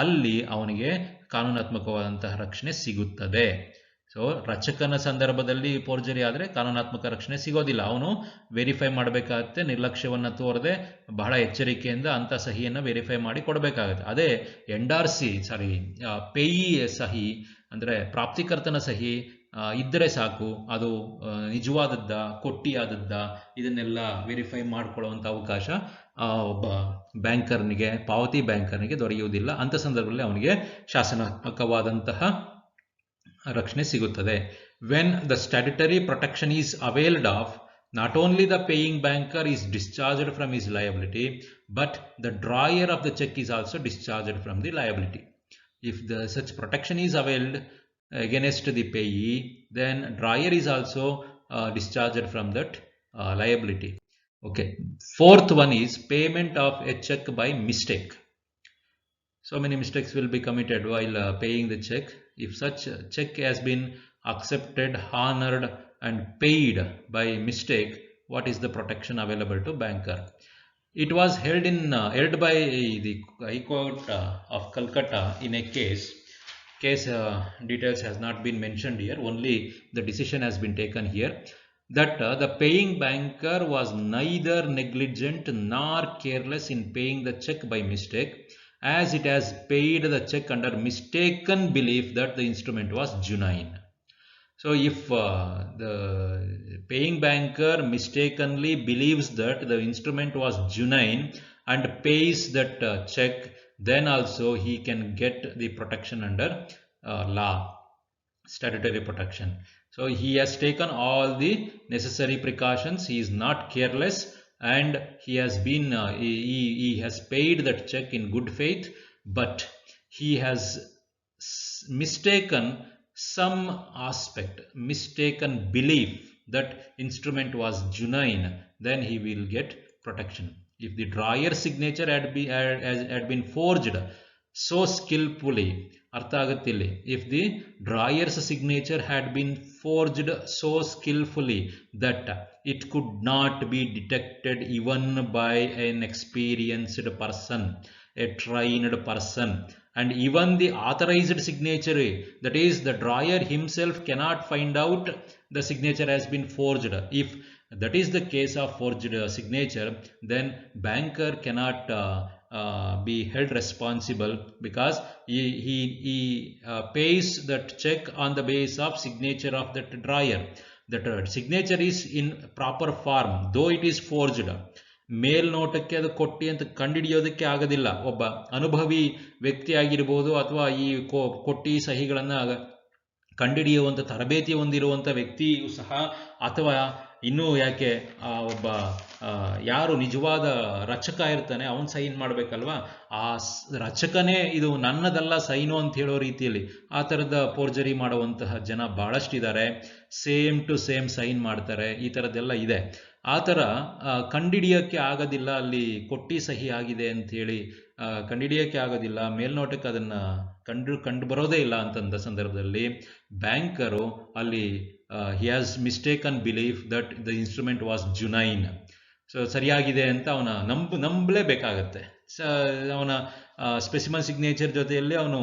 ಅಲ್ಲಿ ಅವನಿಗೆ ಕಾನೂನಾತ್ಮಕವಾದಂತಹ ರಕ್ಷಣೆ ಸಿಗುತ್ತದೆ. ಸೊ ರಚಕನ ಸಂದರ್ಭದಲ್ಲಿ ಫೋರ್ಜರಿ ಆದರೆ ಕಾನೂನಾತ್ಮಕ ರಕ್ಷಣೆ ಸಿಗೋದಿಲ್ಲ. ಅವನು ವೆರಿಫೈ ಮಾಡಬೇಕಾಗತ್ತೆ, ನಿರ್ಲಕ್ಷ್ಯವನ್ನು ತೋರದೆ ಬಹಳ ಎಚ್ಚರಿಕೆಯಿಂದ ಅಂಥ ಸಹಿಯನ್ನು ವೆರಿಫೈ ಮಾಡಿ ಕೊಡಬೇಕಾಗತ್ತೆ. ಅದೇ ಪೇಯಿ ಸಹಿ ಅಂದರೆ ಪ್ರಾಪ್ತಿಕರ್ತನ ಸಹಿ ಇದ್ದರೆ ಸಾಕು, ಅದು ನಿಜವಾದದ್ದ ಕೊಟ್ಟಿಯಾದದ್ದ ಇದನ್ನೆಲ್ಲ ವೆರಿಫೈ ಮಾಡಿಕೊಳ್ಳುವಂಥ ಅವಕಾಶ ಒಬ್ಬ ಬ್ಯಾಂಕರ್ನಿಗೆ, ಪಾವತಿ ಬ್ಯಾಂಕರ್ನಿಗೆ ದೊರೆಯುವುದಿಲ್ಲ. ಅಂಥ ಸಂದರ್ಭದಲ್ಲಿ ಅವನಿಗೆ ಶಾಸನಾತ್ಮಕವಾದಂತಹ ರಕ್ಷಣೆ ಸಿಗುತ್ತದೆ. When the statutory protection is availed of, not only the paying banker is discharged from his liability, but the drawer of the check is also discharged from the liability. If such protection is availed against the payee, then drawer is also discharged from that liability. Okay. Fourth one is payment of a check by mistake. So many mistakes will be committed while paying the check. If such check has been accepted, honored and paid by mistake, what is the protection available to banker? It was held by the High Court of Calcutta in a case details has not been mentioned here, only the decision has been taken here, that the paying banker was neither negligent nor careless in paying the check by mistake, as it has paid the check under mistaken belief that the instrument was genuine. So if the paying banker mistakenly believes that the instrument was genuine and pays that check, then also he can get the protection under law, statutory protection. So he has taken all the necessary precautions. He is not careless, and he has paid that check in good faith, but he has mistaken some aspect, mistaken belief that instrument was genuine, then he will get protection. If the drawer signature had been forged so skillfully ಅರ್ಥ ಆಗುತ್ತೆ ಇಲ್ಲಿ. If the drawers signature had been forged so ಸ್ಕಿಲ್ಫುಲಿ that it could not be detected even by an experienced person, a trained person, and even the authorized signature, that is the drawer himself, cannot find out the signature has been forged. If that is the case of forged signature, then banker cannot be held responsible, because he pays that check on the basis of signature of that drawer. That signature is in proper form, though it is forged. ಮೇಲ್ನೋಟಕ್ಕೆ ಅದು ಕೊಟ್ಟಿ ಅಂತ ಕಂಡುಹಿಡಿಯೋದಕ್ಕೆ ಆಗೋದಿಲ್ಲ. ಒಬ್ಬ ಅನುಭವಿ ವ್ಯಕ್ತಿ ಆಗಿರ್ಬೋದು, ಅಥವಾ ಈ ಕೊಟ್ಟಿ ಸಹಿಗಳನ್ನು ಕಂಡುಹಿಡಿಯುವಂಥ ತರಬೇತಿ ಹೊಂದಿರುವಂಥ ವ್ಯಕ್ತಿಯೂ ಸಹ, ಅಥವಾ ಇನ್ನೂ ಯಾಕೆ ಒಬ್ಬ ಯಾರು ನಿಜವಾದ ರಚಕ ಇರ್ತಾನೆ ಅವನು ಸೈನ್ ಮಾಡಬೇಕಲ್ವಾ, ಆ ರಚಕನೇ ಇದು ನನ್ನದಲ್ಲ ಸೈನು ಅಂತ ಹೇಳೋ ರೀತಿಯಲ್ಲಿ ಆ ಥರದ ಫೋರ್ಜರಿ ಮಾಡುವಂತಹ ಜನ ಭಾಳಷ್ಟಿದ್ದಾರೆ. ಸೇಮ್ ಟು ಸೇಮ್ ಸೈನ್ ಮಾಡ್ತಾರೆ, ಈ ಥರದ್ದೆಲ್ಲ ಇದೆ. ಆ ಥರ ಕಂಡುಹಿಡಿಯೋಕ್ಕೆ ಆಗೋದಿಲ್ಲ, ಅಲ್ಲಿ ಕೊಟ್ಟಿ ಸಹಿ ಆಗಿದೆ ಅಂಥೇಳಿ ಕಂಡುಹಿಡಿಯೋಕ್ಕೆ ಆಗೋದಿಲ್ಲ, ಮೇಲ್ನೋಟಕ್ಕೆ ಅದನ್ನು ಕಂಡು ಬರೋದೇ ಇಲ್ಲ ಅಂತಂದ ಸಂದರ್ಭದಲ್ಲಿ ಬ್ಯಾಂಕರು ಅಲ್ಲಿ he has mistaken belief that the instrument was genuine. So ಸರಿಯಾಗಿದೆ ಅಂತ ಅವನ ನಂಬಲೇಬೇಕಾಗತ್ತೆ. ಅವನ ಸ್ಪೆಸಿಮನ್ ಸಿಗ್ನೇಚರ್ ಜೊತೆಯಲ್ಲಿ ಅವನು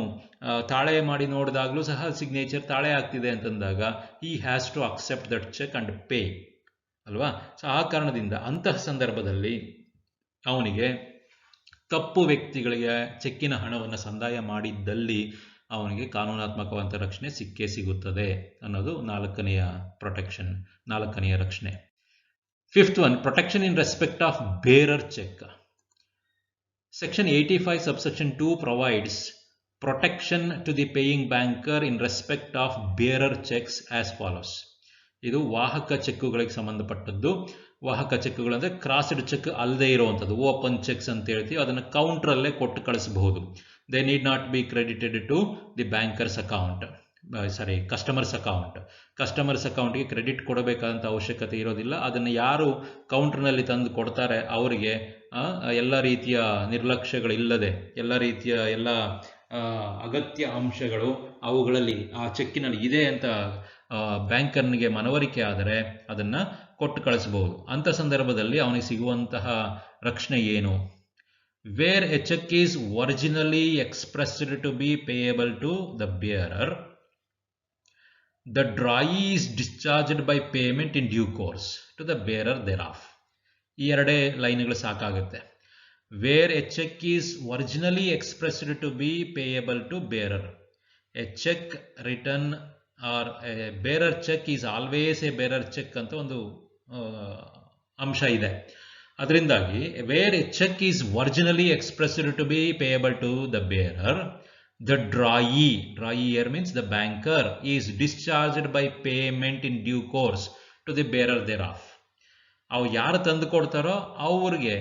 ತಾಳೆ ಮಾಡಿ ನೋಡಿದಾಗಲೂ ಸಹ ಸಿಗ್ನೇಚರ್ ತಾಳೆ ಆಗ್ತಿದೆ ಅಂತಂದಾಗ he has to accept that check and pay ಅಲ್ವಾ. ಸೊ ಆ ಕಾರಣದಿಂದ ಅಂತಹ ಸಂದರ್ಭದಲ್ಲಿ ಅವನಿಗೆ ತಪ್ಪು ವ್ಯಕ್ತಿಗಳಿಗೆ ಚೆಕ್ಕಿನ ಹಣವನ್ನು ಸಂದಾಯ ಮಾಡಿದ್ದಲ್ಲಿ ಅವನಿಗೆ ಕಾನೂನಾತ್ಮಕವಾದ ರಕ್ಷಣೆ ಸಿಕ್ಕೇ ಸಿಗುತ್ತದೆ ಅನ್ನೋದು ನಾಲ್ಕನೆಯ ರಕ್ಷಣೆ. Fifth one, protection in respect of bearer cheque. Section 85 subsection 2 provides protection to the paying banker in respect of bearer checks as follows. ಇದು ವಾಹಕ ಚೆಕ್ಕುಗಳಿಗೆ ಸಂಬಂಧಪಟ್ಟದ್ದು. ವಾಹಕ ಚೆಕ್ಗಳು ಅಂದರೆ ಕ್ರಾಸ್ಡ್ ಚೆಕ್ ಅಲ್ಲದೆ ಇರುವಂಥದ್ದು, ಓಪನ್ ಚೆಕ್ಸ್ ಅಂತ ಹೇಳ್ತೀವಿ, ಅದನ್ನು ಕೌಂಟ್ರಲ್ಲೇ ಕೊಟ್ಟು ಕಳಿಸಬಹುದು. They need not be credited to the banker's account, customer's account. Customer's ಅಕೌಂಟ್ಗೆ ಕ್ರೆಡಿಟ್ ಕೊಡಬೇಕಾದಂಥ ಅವಶ್ಯಕತೆ ಇರೋದಿಲ್ಲ. ಅದನ್ನು ಯಾರು ಕೌಂಟ್ರ್ನಲ್ಲಿ ತಂದು ಕೊಡ್ತಾರೆ ಅವರಿಗೆ ಎಲ್ಲ ರೀತಿಯ ನಿರ್ಲಕ್ಷ್ಯಗಳಿಲ್ಲದೆ, ಎಲ್ಲ ರೀತಿಯ ಎಲ್ಲ ಅಗತ್ಯ ಅಂಶಗಳು ಅವುಗಳಲ್ಲಿ ಆ ಚೆಕ್ಕಿನಲ್ಲಿ ಇದೆ ಅಂತ ಬ್ಯಾಂಕರ್ನಿಗೆ ಮನವರಿಕೆ ಆದರೆ ಅದನ್ನು ಕೊಟ್ಟು ಕಳಿಸಬಹುದು. ಅಂಥ ಸಂದರ್ಭದಲ್ಲಿ ಅವನಿಗೆ ಸಿಗುವಂತಹ ರಕ್ಷಣೆ ಏನು? Where a cheque is originally expressed to be payable to the bearer, the drawee is discharged by payment in due course to the bearer thereof. ಈ ಎರಡೇ ಲೈನ್ಗಳು ಸಾಕಾಗುತ್ತೆ. Where a cheque is originally expressed to be payable to bearer, a cheque return or a bearer cheque is always a bearer cheque ಅಂತ ಒಂದು ಅಂಶ ಇದೆ. ಅದರಿಂದಾಗಿ where a cheque is originally expressed to be payable to the bearer, the drawee here means the banker is discharged by payment in due course to the bearer thereof. ಅವು ಯಾರು ತಂದು ಕೊಡ್ತಾರೋ ಅವ್ರಿಗೆ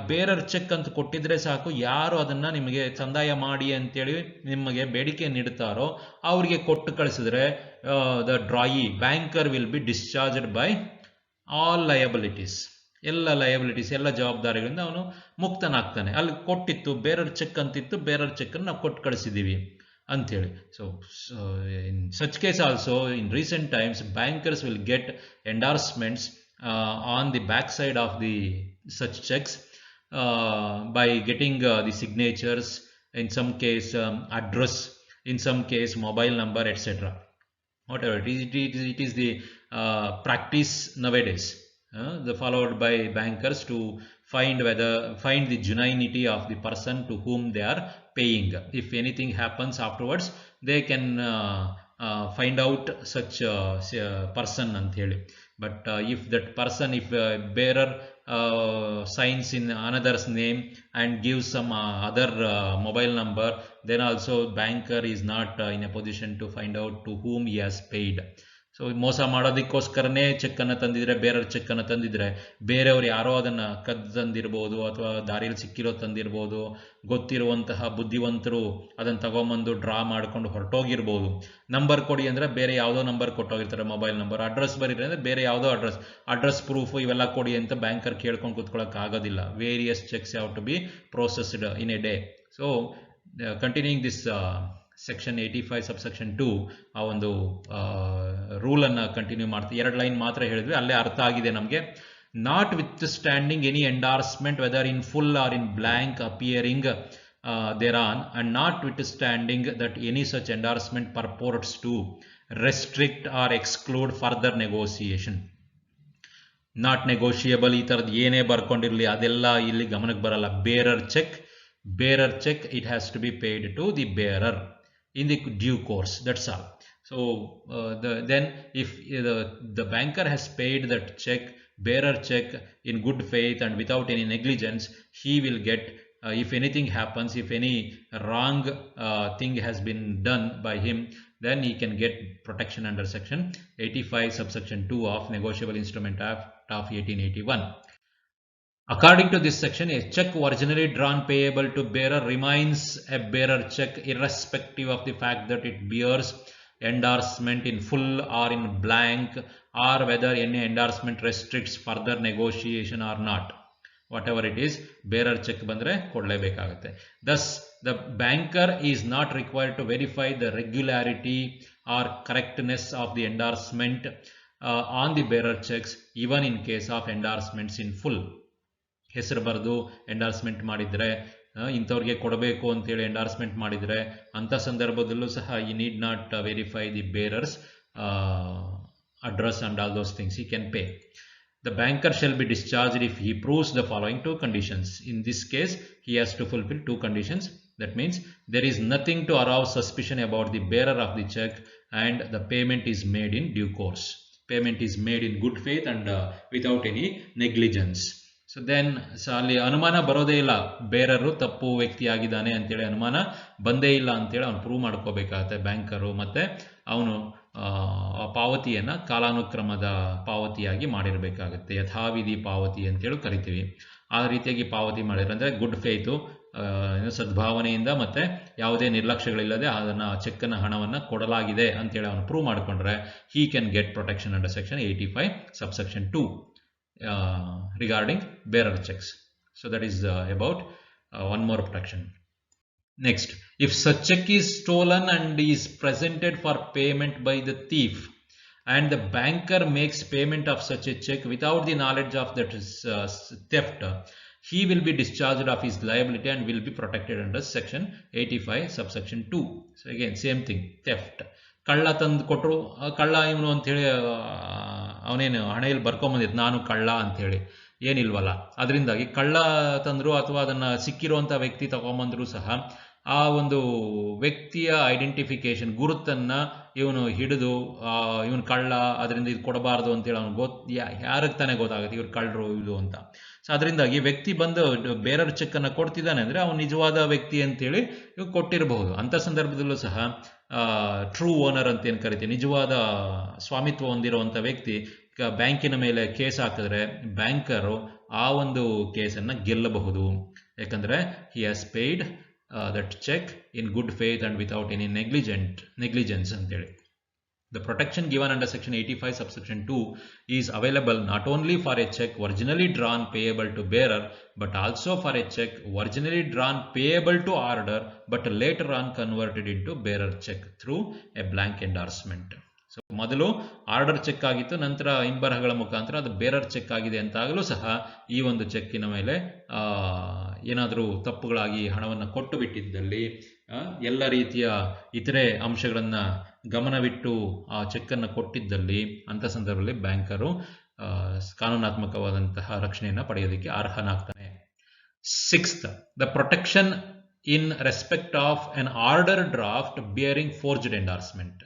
ಬೇರರ್ ಚೆಕ್ ಅಂತ ಕೊಟ್ಟಿದ್ರೆ ಸಾಕು, ಯಾರು ಅದನ್ನು ನಿಮಗೆ ಸಂದಾಯ ಮಾಡಿ ಅಂತೇಳಿ ನಿಮಗೆ ಬೇಡಿಕೆ ನೀಡುತ್ತಾರೋ ಅವ್ರಿಗೆ ಕೊಟ್ಟು ಕಳಿಸಿದ್ರೆ the drawee banker will be discharged by all liabilities, ಎಲ್ಲ ಲಯಬಿಲಿಟೀಸ್, ಎಲ್ಲ ಜವಾಬ್ದಾರಿಗಳಿಂದ ಅವನು ಮುಕ್ತನಾಗ್ತಾನೆ. ಅಲ್ಲಿ ಕೊಟ್ಟಿತ್ತು ಬೇರರ್ ಚೆಕ್ ಅಂತಿತ್ತು, ಬೇರರ್ ಚೆಕ್ಕನ್ನು ನಾವು ಕೊಟ್ಟು ಕಳಿಸಿದ್ದೀವಿ ಅಂಥೇಳಿ. So in such case also in recent times bankers will get endorsements on the back side of the such checks by getting the signatures, in some case address, in some case mobile number, etc. Whatever it is the practice nowadays, followed by bankers to find the genuinity of the person to whom they are paying. If anything happens afterwards, they can find out such person ಅಂತ ಹೇಳಿ. But if that person, if bearer signs in another's name and gives some other mobile number, then also banker is not in a position to find out to whom he has paid. So ಮೋಸ ಮಾಡೋದಕ್ಕೋಸ್ಕರನೇ ಚೆಕ್ಕನ್ನು ತಂದಿದ್ರೆ, ಬೇರೆಯವ್ರ ಚೆಕ್ಕನ್ನು ತಂದಿದ್ರೆ ಬೇರೆಯವ್ರು ಯಾರೋ ಅದನ್ನು ಕದ್ದು ತಂದಿರ್ಬೋದು, ಅಥವಾ ದಾರಿಯಲ್ಲಿ ಸಿಕ್ಕಿರೋ ತಂದಿರ್ಬೋದು, ಗೊತ್ತಿರುವಂತಹ ಬುದ್ಧಿವಂತರು ಅದನ್ನು ತಗೊಂಬಂದು ಡ್ರಾ ಮಾಡ್ಕೊಂಡು ಹೊರಟೋಗಿರ್ಬೋದು. ನಂಬರ್ ಕೊಡಿ ಅಂದರೆ ಬೇರೆ ಯಾವುದೋ ನಂಬರ್ ಕೊಟ್ಟೋಗಿರ್ತಾರೆ, ಮೊಬೈಲ್ ನಂಬರ್. ಅಡ್ರೆಸ್ ಬರೀರಿ ಅಂದರೆ ಬೇರೆ ಯಾವುದೋ ಅಡ್ರೆಸ್ ಪ್ರೂಫು ಇವೆಲ್ಲ ಕೊಡಿ ಅಂತ ಬ್ಯಾಂಕರ್ ಕೇಳ್ಕೊಂಡು ಕೂತ್ಕೊಳ್ಳೋಕ್ಕಾಗೋದಿಲ್ಲ. Various cheques have to be processed in a day. So continuing this section 85 subsection 2 ಆ ಒಂದು ರೂಲನ್ನು ಕಂಟಿನ್ಯೂ ಮಾಡ್ತೀವಿ. 2 ಲೈನ್ ಮಾತ್ರ ಹೇಳಿದ್ವಿ, ಅಲ್ಲೇ ಅರ್ಥ ಆಗಿದೆ ನಮಗೆ. Notwithstanding any endorsement whether in full or in blank appearing thereon, and notwithstanding that any such endorsement purports to restrict or exclude further negotiation. Not negotiable ಈ ಥರದ್ದು ಏನೇ ಬರ್ಕೊಂಡಿರಲಿ ಅದೆಲ್ಲ ಇಲ್ಲಿ ಗಮನಕ್ಕೆ ಬರಲ್ಲ. Bearer cheque it has to be paid to the bearer in the due course, that's all. So then if the banker has paid that cheque, bearer cheque in good faith and without any negligence, he will get, if anything happens, if any wrong thing has been done by him, then he can get protection under section 85 subsection 2 of Negotiable Instrument Act of 1881. According to this section, a check originally drawn payable to bearer remains a bearer check irrespective of the fact that it bears endorsement in full or in blank, or whether any endorsement restricts further negotiation or not. Whatever it is, bearer check bandre kodlebekagutte. Thus, the banker is not required to verify the regularity or correctness of the endorsement on the bearer checks, even in case of endorsements in full. ಹೆಸರು ಬರೆದು endorsement ಮಾಡಿದರೆ, ಇಂಥವ್ರಿಗೆ ಕೊಡಬೇಕು ಅಂತೇಳಿ endorsement ಮಾಡಿದರೆ, ಅಂಥ ಸಂದರ್ಭದಲ್ಲೂ ಸಹ ಈ need not verify the bearers address and all those things. He can pay. The banker shall be discharged if he proves the following 2 conditions. In this case, he has to fulfill 2 conditions. That means there is nothing to arouse suspicion about the bearer of the check, and the payment is made in due course. Payment is made in good faith and without any negligence. So then ಅಲ್ಲಿ ಅನುಮಾನ ಬರೋದೇ ಇಲ್ಲ, ಬೇರರು ತಪ್ಪು ವ್ಯಕ್ತಿ ಆಗಿದ್ದಾನೆ ಅಂತೇಳಿ ಅನುಮಾನ ಬಂದೇ ಇಲ್ಲ ಅಂತೇಳಿ ಅವನು ಪ್ರೂವ್ ಮಾಡ್ಕೋಬೇಕಾಗತ್ತೆ ಬ್ಯಾಂಕರು. ಮತ್ತು ಅವನು ಪಾವತಿಯನ್ನು ಕಾಲಾನುಕ್ರಮದ ಪಾವತಿಯಾಗಿ ಮಾಡಿರಬೇಕಾಗುತ್ತೆ, ಯಥಾವಿಧಿ ಪಾವತಿ ಅಂತೇಳಿ ಕರಿತೀವಿ. ಆ ರೀತಿಯಾಗಿ ಪಾವತಿ ಮಾಡಿದ್ರೆ ಅಂದರೆ ಗುಡ್ ಫೇತು, ಸದ್ಭಾವನೆಯಿಂದ ಮತ್ತು ಯಾವುದೇ ನಿರ್ಲಕ್ಷ್ಯಗಳಿಲ್ಲದೆ ಅದನ್ನು ಚೆಕ್ಕನ್ನು ಹಣವನ್ನು ಕೊಡಲಾಗಿದೆ ಅಂತೇಳಿ ಅವನು ಪ್ರೂವ್ ಮಾಡಿಕೊಂಡ್ರೆ he can get protection under section 85 subsection 2 regarding bearer checks. So that is about one more protection. Next, if such check is stolen and is presented for payment by the thief, and the banker makes payment of such a check without the knowledge of that theft, he will be discharged of his liability and will be protected under section 85 subsection 2. So again same thing, theft. ಕಳ್ಳ ತಂದು ಕೊಟ್ಟರು, ಕಳ್ಳ ಇವನು ಅಂಥೇಳಿ ಅವನೇನು ಹಣೆಯಲ್ಲಿ ಬರ್ಕೊಂಬಂದಿತ್ತು ನಾನು ಕಳ್ಳ ಅಂಥೇಳಿ, ಏನಿಲ್ವಲ್ಲ. ಅದರಿಂದಾಗಿ ಕಳ್ಳ ತಂದರು ಅಥವಾ ಅದನ್ನು ಸಿಕ್ಕಿರುವಂಥ ವ್ಯಕ್ತಿ ತಗೊಂಬಂದರೂ ಸಹ ಆ ಒಂದು ವ್ಯಕ್ತಿಯ ಐಡೆಂಟಿಫಿಕೇಶನ್ ಗುರುತನ್ನು ಇವನು ಹಿಡಿದು ಇವನು ಕಳ್ಳ, ಅದರಿಂದ ಇದು ಕೊಡಬಾರ್ದು ಅಂತೇಳಿ ಅವ್ನು ಯಾರಿಗೆ ತಾನೇ ಗೊತ್ತಾಗುತ್ತೆ ಇವ್ರು ಕಳ್ಳರು ಇದು ಅಂತ. ಸೊ ಅದರಿಂದಾಗಿ ವ್ಯಕ್ತಿ ಬಂದು ಬೇರರ್ ಚೆಕ್ಕನ್ನು ಕೊಡ್ತಿದ್ದಾನೆ ಅಂದರೆ ಅವನು ನಿಜವಾದ ವ್ಯಕ್ತಿ ಅಂತೇಳಿ ಇವ್ ಕೊಟ್ಟಿರಬಹುದು. ಅಂಥ ಸಂದರ್ಭದಲ್ಲೂ ಸಹ ಟ್ರೂ ಓನರ್ ಅಂತ ಏನು ಕರಿತೀವಿ, ನಿಜವಾದ ಸ್ವಾಮಿತ್ವ ಹೊಂದಿರುವಂಥ ವ್ಯಕ್ತಿ ಬ್ಯಾಂಕಿನ ಮೇಲೆ ಕೇಸ್ ಹಾಕಿದ್ರೆ ಬ್ಯಾಂಕರು ಆ ಒಂದು ಕೇಸನ್ನು ಗೆಲ್ಲಬಹುದು. ಯಾಕಂದರೆ he has paid that check in good faith and without any negligence ಅಂತೇಳಿ. The protection given under section 85 subsection 2 is available not only for a check originally drawn payable to bearer, but also for a check originally drawn payable to order but later on converted into bearer check through a blank endorsement. So ಮೊದಲು order check ಆಗಿತ್ತು, ನಂತರ ಹಿಂಬರಹಗಳ ಮುಖಾಂತರ ಅದು bearer check ಆಗಿದೆ ಅಂತಾಗಲೂ ಸಹ ಈ ಒಂದು ಚೆಕ್ಕಿನ ಮೇಲೆ ಏನಾದರೂ ತಪ್ಪುಗಳಾಗಿ ಹಣವನ್ನು ಕೊಟ್ಟು ಬಿಟ್ಟಿದ್ದಲ್ಲಿ, ಎಲ್ಲ ರೀತಿಯ ಇತರೆ ಅಂಶಗಳನ್ನು ಗಮನವಿಟ್ಟು ಆ ಚೆಕ್ಕನ್ನು ಕೊಟ್ಟಿದ್ದಲ್ಲಿ ಅಂಥ ಸಂದರ್ಭದಲ್ಲಿ ಬ್ಯಾಂಕರು ಕಾನೂನಾತ್ಮಕವಾದಂತಹ ರಕ್ಷಣೆಯನ್ನು ಪಡೆಯೋದಕ್ಕೆ ಅರ್ಹನಾಗ್ತಾನೆ. 6th, the protection in respect of an order draft bearing forged endorsement.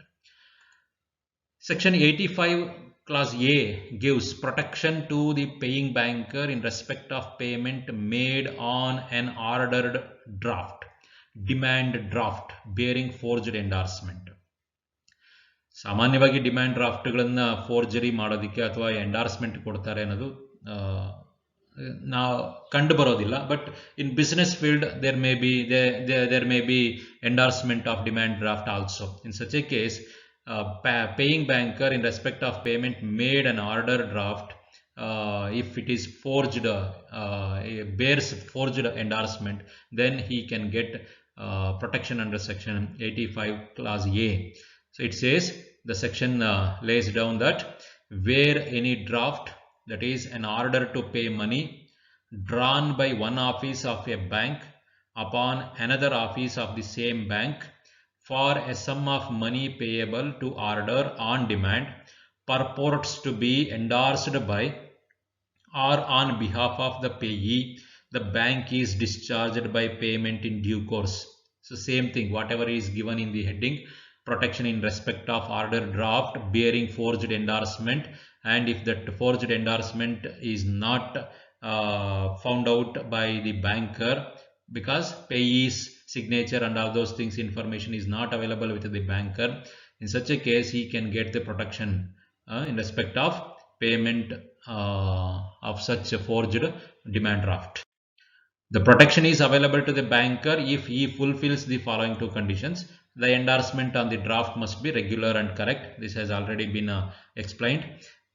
Section 85 clause A gives protection to the paying banker in respect of payment made on an ordered draft, demand draft bearing forged endorsement. ಸಾಮಾನ್ಯವಾಗಿ demand ಡ್ರಾಫ್ಟ್ಗಳನ್ನು forgery ಮಾಡೋದಕ್ಕೆ ಅಥವಾ endorsement ಕೊಡ್ತಾರೆ ಅನ್ನೋದು ನಾವು ಕಂಡು ಬರೋದಿಲ್ಲ. But in business field there may be endorsement of demand draft also. In such a case, paying banker in respect of payment made an order draft, if it is forged, bears forged endorsement, then he can get protection under section 85 clause A. So it says the section lays down that where any draft, that is an order to pay money, drawn by one office of a bank upon another office of the same bank for a sum of money payable to order on demand, purports to be endorsed by or on behalf of the payee, the bank is discharged by payment in due course. So same thing, whatever is given in the heading, protection in respect of order draft bearing forged endorsement, and if that forged endorsement is not found out by the banker because payee's signature and all those things information is not available with the banker, in such a case he can get the protection in respect of payment of such a forged demand draft. The protection is available to the banker if he fulfills the following two conditions. The endorsement on the draft must be regular and correct. This has already been explained.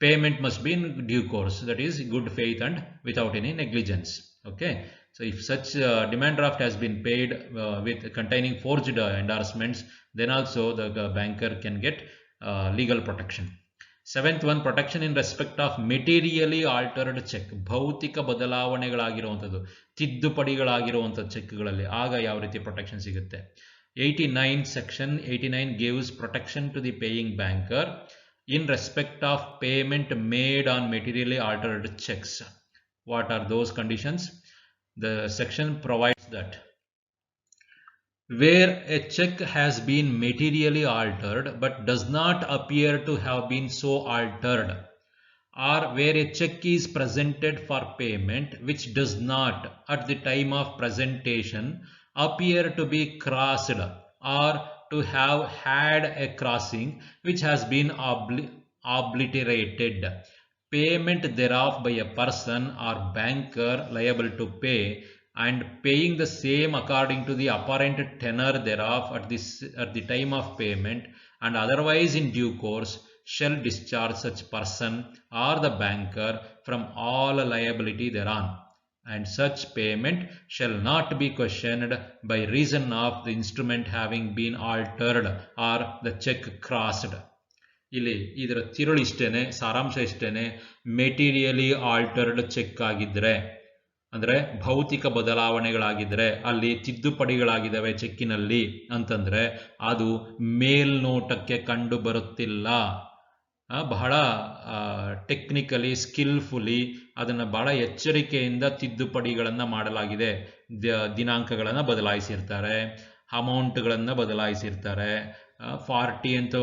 Payment must be in due course, that is good faith and without any negligence. Okay. So if such demand draft has been paid with containing forged endorsements, then also the banker can get legal protection. Seventh one, protection in respect of materially altered check. ಭೌತಿಕ ಬದಲಾವಣೆಗಳಾಗಿರುವಂಥದ್ದು, ತಿದ್ದುಪಡಿಗಳಾಗಿರುವಂಥ ಚೆಕ್ಗಳಲ್ಲಿ ಆಗ ಯಾವ ರೀತಿ protection ಸಿಗುತ್ತೆ. 89 section 89 gives protection to the paying banker in respect of payment made on materially altered checks. What are those conditions? The section provides that where a check has been materially altered but does not appear to have been so altered, or where a check is presented for payment which does not at the time of presentation appear to be crossed or to have had a crossing which has been obliterated, payment thereof by a person or banker liable to pay and paying the same according to the apparent tenor thereof at the time of payment and otherwise in due course shall discharge such person or the banker from all liability thereon, and such payment shall not be questioned by reason of the instrument having been altered or the check crossed. ಇಲ್ಲಿ ಇದರ ತಿರುಳು ಇಷ್ಟೇನೆ, ಸಾರಾಂಶ ಇಷ್ಟೇನೆ. ಮೆಟೀರಿಯಲಿ altered check ಆಗಿದ್ರೆ ಅಂದರೆ ಭೌತಿಕ ಬದಲಾವಣೆಗಳಾಗಿದ್ರೆ, ಅಲ್ಲಿ ತಿದ್ದುಪಡಿಗಳಾಗಿದ್ದಾವೆ ಚೆಕ್ಕಿನಲ್ಲಿ ಅಂತಂದ್ರೆ ಅದು ಮೇಲ್ನೋಟಕ್ಕೆ ಕಂಡು ಬರುತ್ತಿಲ್ಲ. ಬಹಳ ಟೆಕ್ನಿಕಲಿ ಸ್ಕಿಲ್ಫುಲಿ ಅದನ್ನು ಬಹಳ ಎಚ್ಚರಿಕೆಯಿಂದ ತಿದ್ದುಪಡಿಗಳನ್ನು ಮಾಡಲಾಗಿದೆ. ದಿನಾಂಕಗಳನ್ನು ಬದಲಾಯಿಸಿರ್ತಾರೆ, ಅಮೌಂಟ್ಗಳನ್ನು ಬದಲಾಯಿಸಿರ್ತಾರೆ. 40 ಅಂತ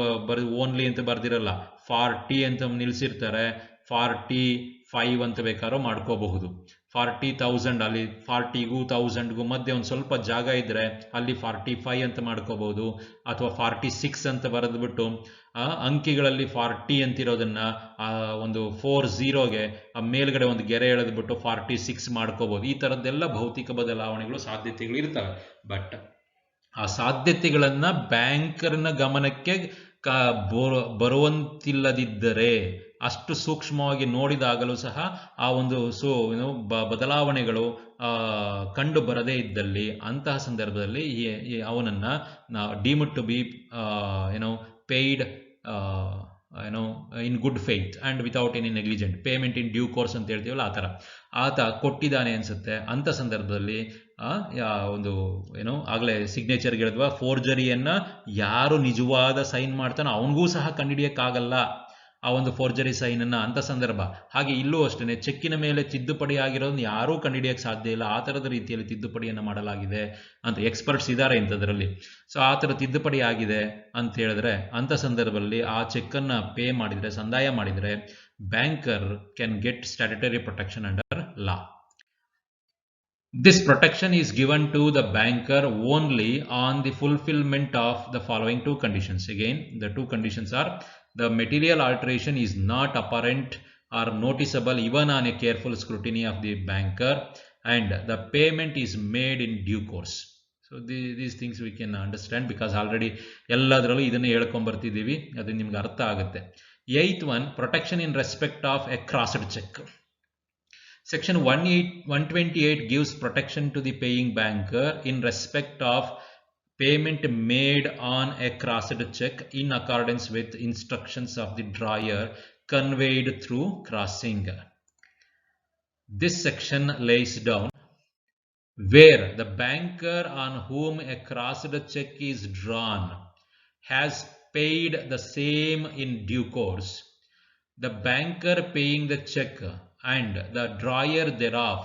ಓನ್ಲಿ ಅಂತ ಬರ್ದಿರಲ್ಲ, 40 ಅಂತ ನಿಲ್ಲಿಸಿರ್ತಾರೆ, 45 ಅಂತ ಬೇಕಾದ್ರೂ ಮಾಡ್ಕೋಬಹುದು. 40,000 ಅಲ್ಲಿ 40ಗೂ 1000ಗೂ ಮಧ್ಯೆ ಒಂದು ಸ್ವಲ್ಪ ಜಾಗ ಇದ್ರೆ ಅಲ್ಲಿ 45 ಅಂತ ಮಾಡ್ಕೋಬಹುದು, ಅಥವಾ 46 ಅಂತ ಬರೆದ್ಬಿಟ್ಟು ಅಂಕಿಗಳಲ್ಲಿ 40 ಅಂತಿರೋದನ್ನ ಒಂದು 40ಗೆ ಮೇಲ್ಗಡೆ ಒಂದು ಗೆರೆ ಎಳೆದ್ಬಿಟ್ಟು 46 ಮಾಡ್ಕೋಬಹುದು. ಈ ತರದ್ದೆಲ್ಲ ಭೌತಿಕ ಬದಲಾವಣೆಗಳು ಸಾಧ್ಯತೆಗಳು ಇರ್ತವೆ. ಬಟ್ ಆ ಸಾಧ್ಯತೆಗಳನ್ನ ಬ್ಯಾಂಕರ್ನ ಗಮನಕ್ಕೆ ಬರುವಂತಿಲ್ಲದಿದ್ದರೆ, ಅಷ್ಟು ಸೂಕ್ಷ್ಮವಾಗಿ ನೋಡಿದಾಗಲೂ ಸಹ ಆ ಒಂದು ಬದಲಾವಣೆಗಳು ಕಂಡು ಬರದೇ ಇದ್ದಲ್ಲಿ ಅಂತಹ ಸಂದರ್ಭದಲ್ಲಿ ಅವನನ್ನ deemed to be paid in good faith and without any negligent, payment in due course ಅಂತ ಹೇಳ್ತೀವಲ್ಲ ಆ ಥರ, ಆತ ಕೊಟ್ಟಿದ್ದಾನೆ ಅನ್ಸುತ್ತೆ. ಅಂಥ ಸಂದರ್ಭದಲ್ಲಿ ಒಂದು ಆಗಲೇ ಸಿಗ್ನೇಚರ್ಗೆ ಹೇಳಿದ್ವಾ, ಫೋರ್ಜರಿಯನ್ನ ಯಾರು ನಿಜವಾದ ಸೈನ್ ಮಾಡ್ತಾನೋ ಅವನಿಗೂ ಸಹ ಕಂಡುಹಿಡಿಯಕ್ಕಾಗಲ್ಲ ಆ ಒಂದು ಫೋರ್ಜರಿ ಸೈನನ್ನು, ಅಂಥ ಸಂದರ್ಭ. ಹಾಗೆ ಇಲ್ಲೂ ಅಷ್ಟೇ, ಚೆಕ್ಕಿನ ಮೇಲೆ ತಿದ್ದುಪಡಿ ಆಗಿರೋದನ್ನ ಯಾರೂ ಕಂಡುಹಿಡಿಯಕ್ಕೆ ಸಾಧ್ಯ ಇಲ್ಲ. ಆ ಥರದ ರೀತಿಯಲ್ಲಿ ತಿದ್ದುಪಡಿಯನ್ನು ಮಾಡಲಾಗಿದೆ ಅಂತ ಎಕ್ಸ್ಪರ್ಟ್ಸ್ ಇದ್ದಾರೆ ಇಂಥದ್ರಲ್ಲಿ. ಸೊ ಆ ಥರ ತಿದ್ದುಪಡಿ ಆಗಿದೆ ಅಂತ ಹೇಳಿದ್ರೆ ಅಂಥ ಸಂದರ್ಭದಲ್ಲಿ ಆ ಚೆಕ್ಕನ್ನು ಪೇ ಮಾಡಿದರೆ, ಸಂದಾಯ ಮಾಡಿದರೆ, banker can get statutory protection under law. This protection is given to the banker only on the fulfillment of the following two conditions. Again, the two conditions are: the material alteration is not apparent or noticeable even on a careful scrutiny of the banker, and the payment is made in due course. So these things we can understand because already ಎಲ್ಲದರಲ್ಲೂ ಇದನ್ನೇ ಹೇಳ್ಕೊಂಡು ಬರ್ತಿದ್ದೀವಿ, ಅದು ನಿಮ್ಗೆ ಅರ್ಥ ಆಗುತ್ತೆ. 8th one, protection in respect of a crossed check. Section 128 gives protection to the paying banker in respect of payment made on a crossed check in accordance with instructions of the drawer conveyed through crossing. This section lays down where the banker on whom a crossed check is drawn has paid the same in due course. The banker paying the check and the drawer thereof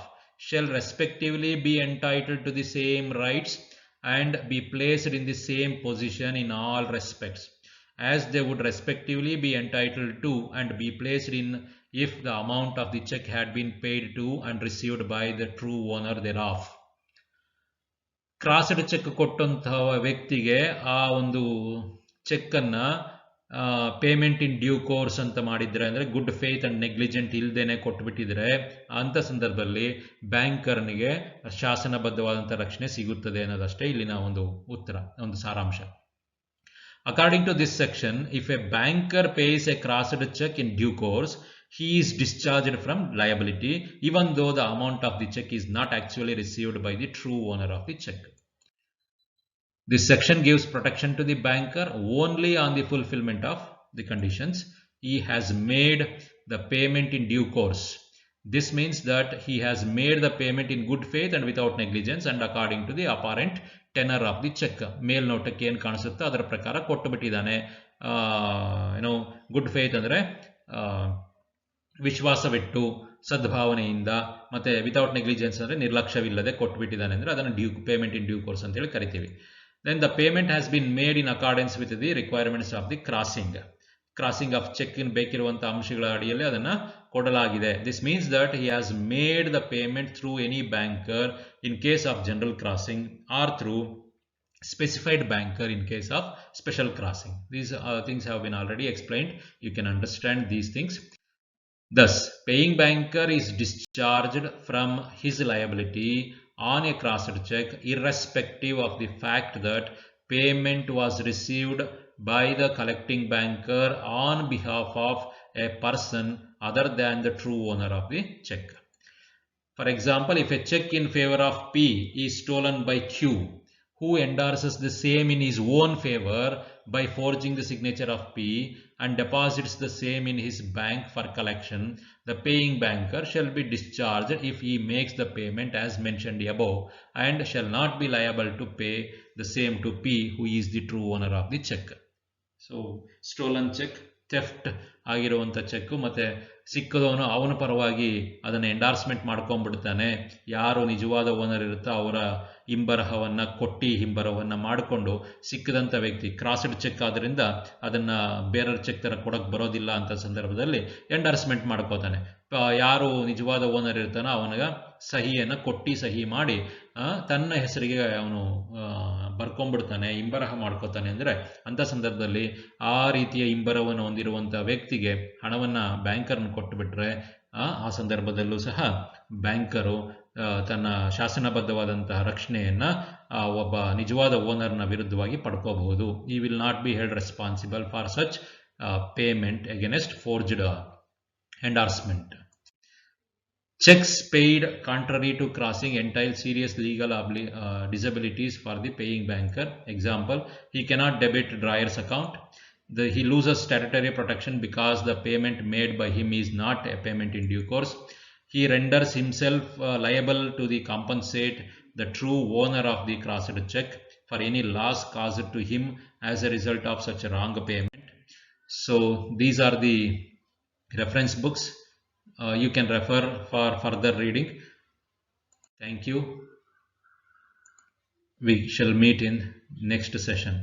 shall respectively be entitled to the same rights and be placed in the same position in all respects, as they would respectively be entitled to and be placed in if the amount of the check had been paid to and received by the true owner thereof. Crossed cheque ಕೊಟ್ಟಂತಹ ವ್ಯಕ್ತಿಗೆ ಆ ಒಂದು check ಅನ್ನ payment in due course ಅಂತ ಮಾಡಿದ್ರೆ ಅಂದ್ರೆ good faith and negligent ಇಲ್ದೇನೆ ಕೊಟ್ಬಿಟ್ಟಿದ್ರೆ ಅಂತ ಸಂದರ್ಭದಲ್ಲಿ ಬ್ಯಾಂಕರ್ನಿಗೆ ಶಾಸನಬದ್ಧವಾದಂತಹ ರಕ್ಷಣೆ ಸಿಗುತ್ತದೆ ಅನ್ನೋದಷ್ಟೇ ಇಲ್ಲಿನ ಒಂದು ಉತ್ತರ, ಒಂದು ಸಾರಾಂಶ. According to this section, if a banker pays a crossed check in due course, he is discharged from liability even though the amount of the check is not actually received by the true owner of the check. This section gives protection to the banker only on the fulfillment of the conditions. He has made the payment in due course. This means that he has made the payment in good faith and without negligence and according to the apparent tenor of the check. ಮೇಲ್ನೋಟಕ್ಕೆ ಏನು ಕಾಣಿಸುತ್ತೋ ಅದರ ಪ್ರಕಾರ ಕೊಟ್ಟು ಬಿಟ್ಟಿದ್ದಾನೆ. ಏನೋ good faith ಅಂದರೆ ವಿಶ್ವಾಸವಿಟ್ಟು ಸದ್ಭಾವನೆಯಿಂದ, ಮತ್ತೆ without negligence ಅಂದರೆ ನಿರ್ಲಕ್ಷ್ಯವಿಲ್ಲದೆ ಕೊಟ್ಟುಬಿಟ್ಟಿದ್ದಾನೆ ಅಂದರೆ ಅದನ್ನು ಪೇಮೆಂಟ್ ಇನ್ ಡ್ಯೂ ಕೋರ್ಸ್ ಅಂತೇಳಿ ಕರಿತೀವಿ. Then the payment has been made in accordance with the requirements of the crossing. Crossing of check in ಬೇಕಿರುವಂಥ ಅಂಶಗಳ ಅಡಿಯಲ್ಲಿ ಅದನ್ನು ಕೊಡಲಾಗಿದೆ. This means that he has made the payment through any banker in case of general crossing or through specified banker in case of special crossing. These things have been already explained. You can understand these things. Thus, paying banker is discharged from his liability on a crossed check irrespective of the fact that payment was received by the collecting banker on behalf of a person other than the true owner of the check. For example, if a check in favor of P is stolen by Q, who endorses the same in his own favor by forging the signature of P and deposits the same in his bank for collection, the paying banker shall be discharged if he makes the payment as mentioned above and shall not be liable to pay the same to P, who is the true owner of the check. So, stolen check, theft ಆಗಿರುವಂಥ check ಮತ್ತೆ ಸಿಕ್ಕದವನು ಅವನ ಪರವಾಗಿ ಅದನ್ನು endorsement ಮಾಡ್ಕೊಂಡ್ಬಿಡ್ತಾನೆ. ಯಾರು ನಿಜವಾದ owner ಇರುತ್ತೋ ಅವರ ಹಿಂಬರಹವನ್ನು ಕೊಟ್ಟಿ ಹಿಂಬರಹವನ್ನು ಮಾಡಿಕೊಂಡು ಸಿಕ್ಕಿದಂಥ ವ್ಯಕ್ತಿ ಕ್ರಾಸ್ಡ್ ಚೆಕ್ ಆದ್ದರಿಂದ ಅದನ್ನು ಬೇರೆಯವ್ರ ಚೆಕ್ ಥರ ಕೊಡೋಕ್ಕೆ ಬರೋದಿಲ್ಲ ಅಂತ ಸಂದರ್ಭದಲ್ಲಿ ಎಂಡಾರ್ಸ್ಮೆಂಟ್ ಮಾಡ್ಕೋತಾನೆ. ಯಾರು ನಿಜವಾದ ಓನರ್ ಇರ್ತಾನೋ ಅವನಿಗೆ ಸಹಿಯನ್ನು ಕೊಟ್ಟು ಸಹಿ ಮಾಡಿ ತನ್ನ ಹೆಸರಿಗೆ ಅವನು ಬರ್ಕೊಂಡ್ಬಿಡ್ತಾನೆ, ಹಿಂಬರಹ ಮಾಡ್ಕೋತಾನೆ. ಅಂದರೆ ಅಂಥ ಸಂದರ್ಭದಲ್ಲಿ ಆ ರೀತಿಯ ಹಿಂಬರವನ್ನು ಹೊಂದಿರುವಂಥ ವ್ಯಕ್ತಿಗೆ ಹಣವನ್ನು ಬ್ಯಾಂಕರ್ನ ಕೊಟ್ಟುಬಿಟ್ರೆ ಆ ಸಂದರ್ಭದಲ್ಲೂ ಸಹ ಬ್ಯಾಂಕರು ತನ್ನ ಶಾಸನಬದ್ಧವಾದಂತಹ ರಕ್ಷಣೆಯನ್ನು ಒಬ್ಬ ನಿಜವಾದ ಓನರ್ನ ವಿರುದ್ಧವಾಗಿ ಪಡ್ಕೋಬಹುದು. ಈ will not be held responsible for such payment against forged endorsement. Checks paid contrary to crossing entail serious legal disabilities for the paying banker. Example, he cannot debit drawer's account. He loses statutory protection because the payment made by him is not a payment in due course. He renders himself liable to compensate the true owner of the crossed check for any loss caused to him as a result of such a wrong payment. So these are the reference books. You can refer for further reading. Thank you. We shall meet in next session.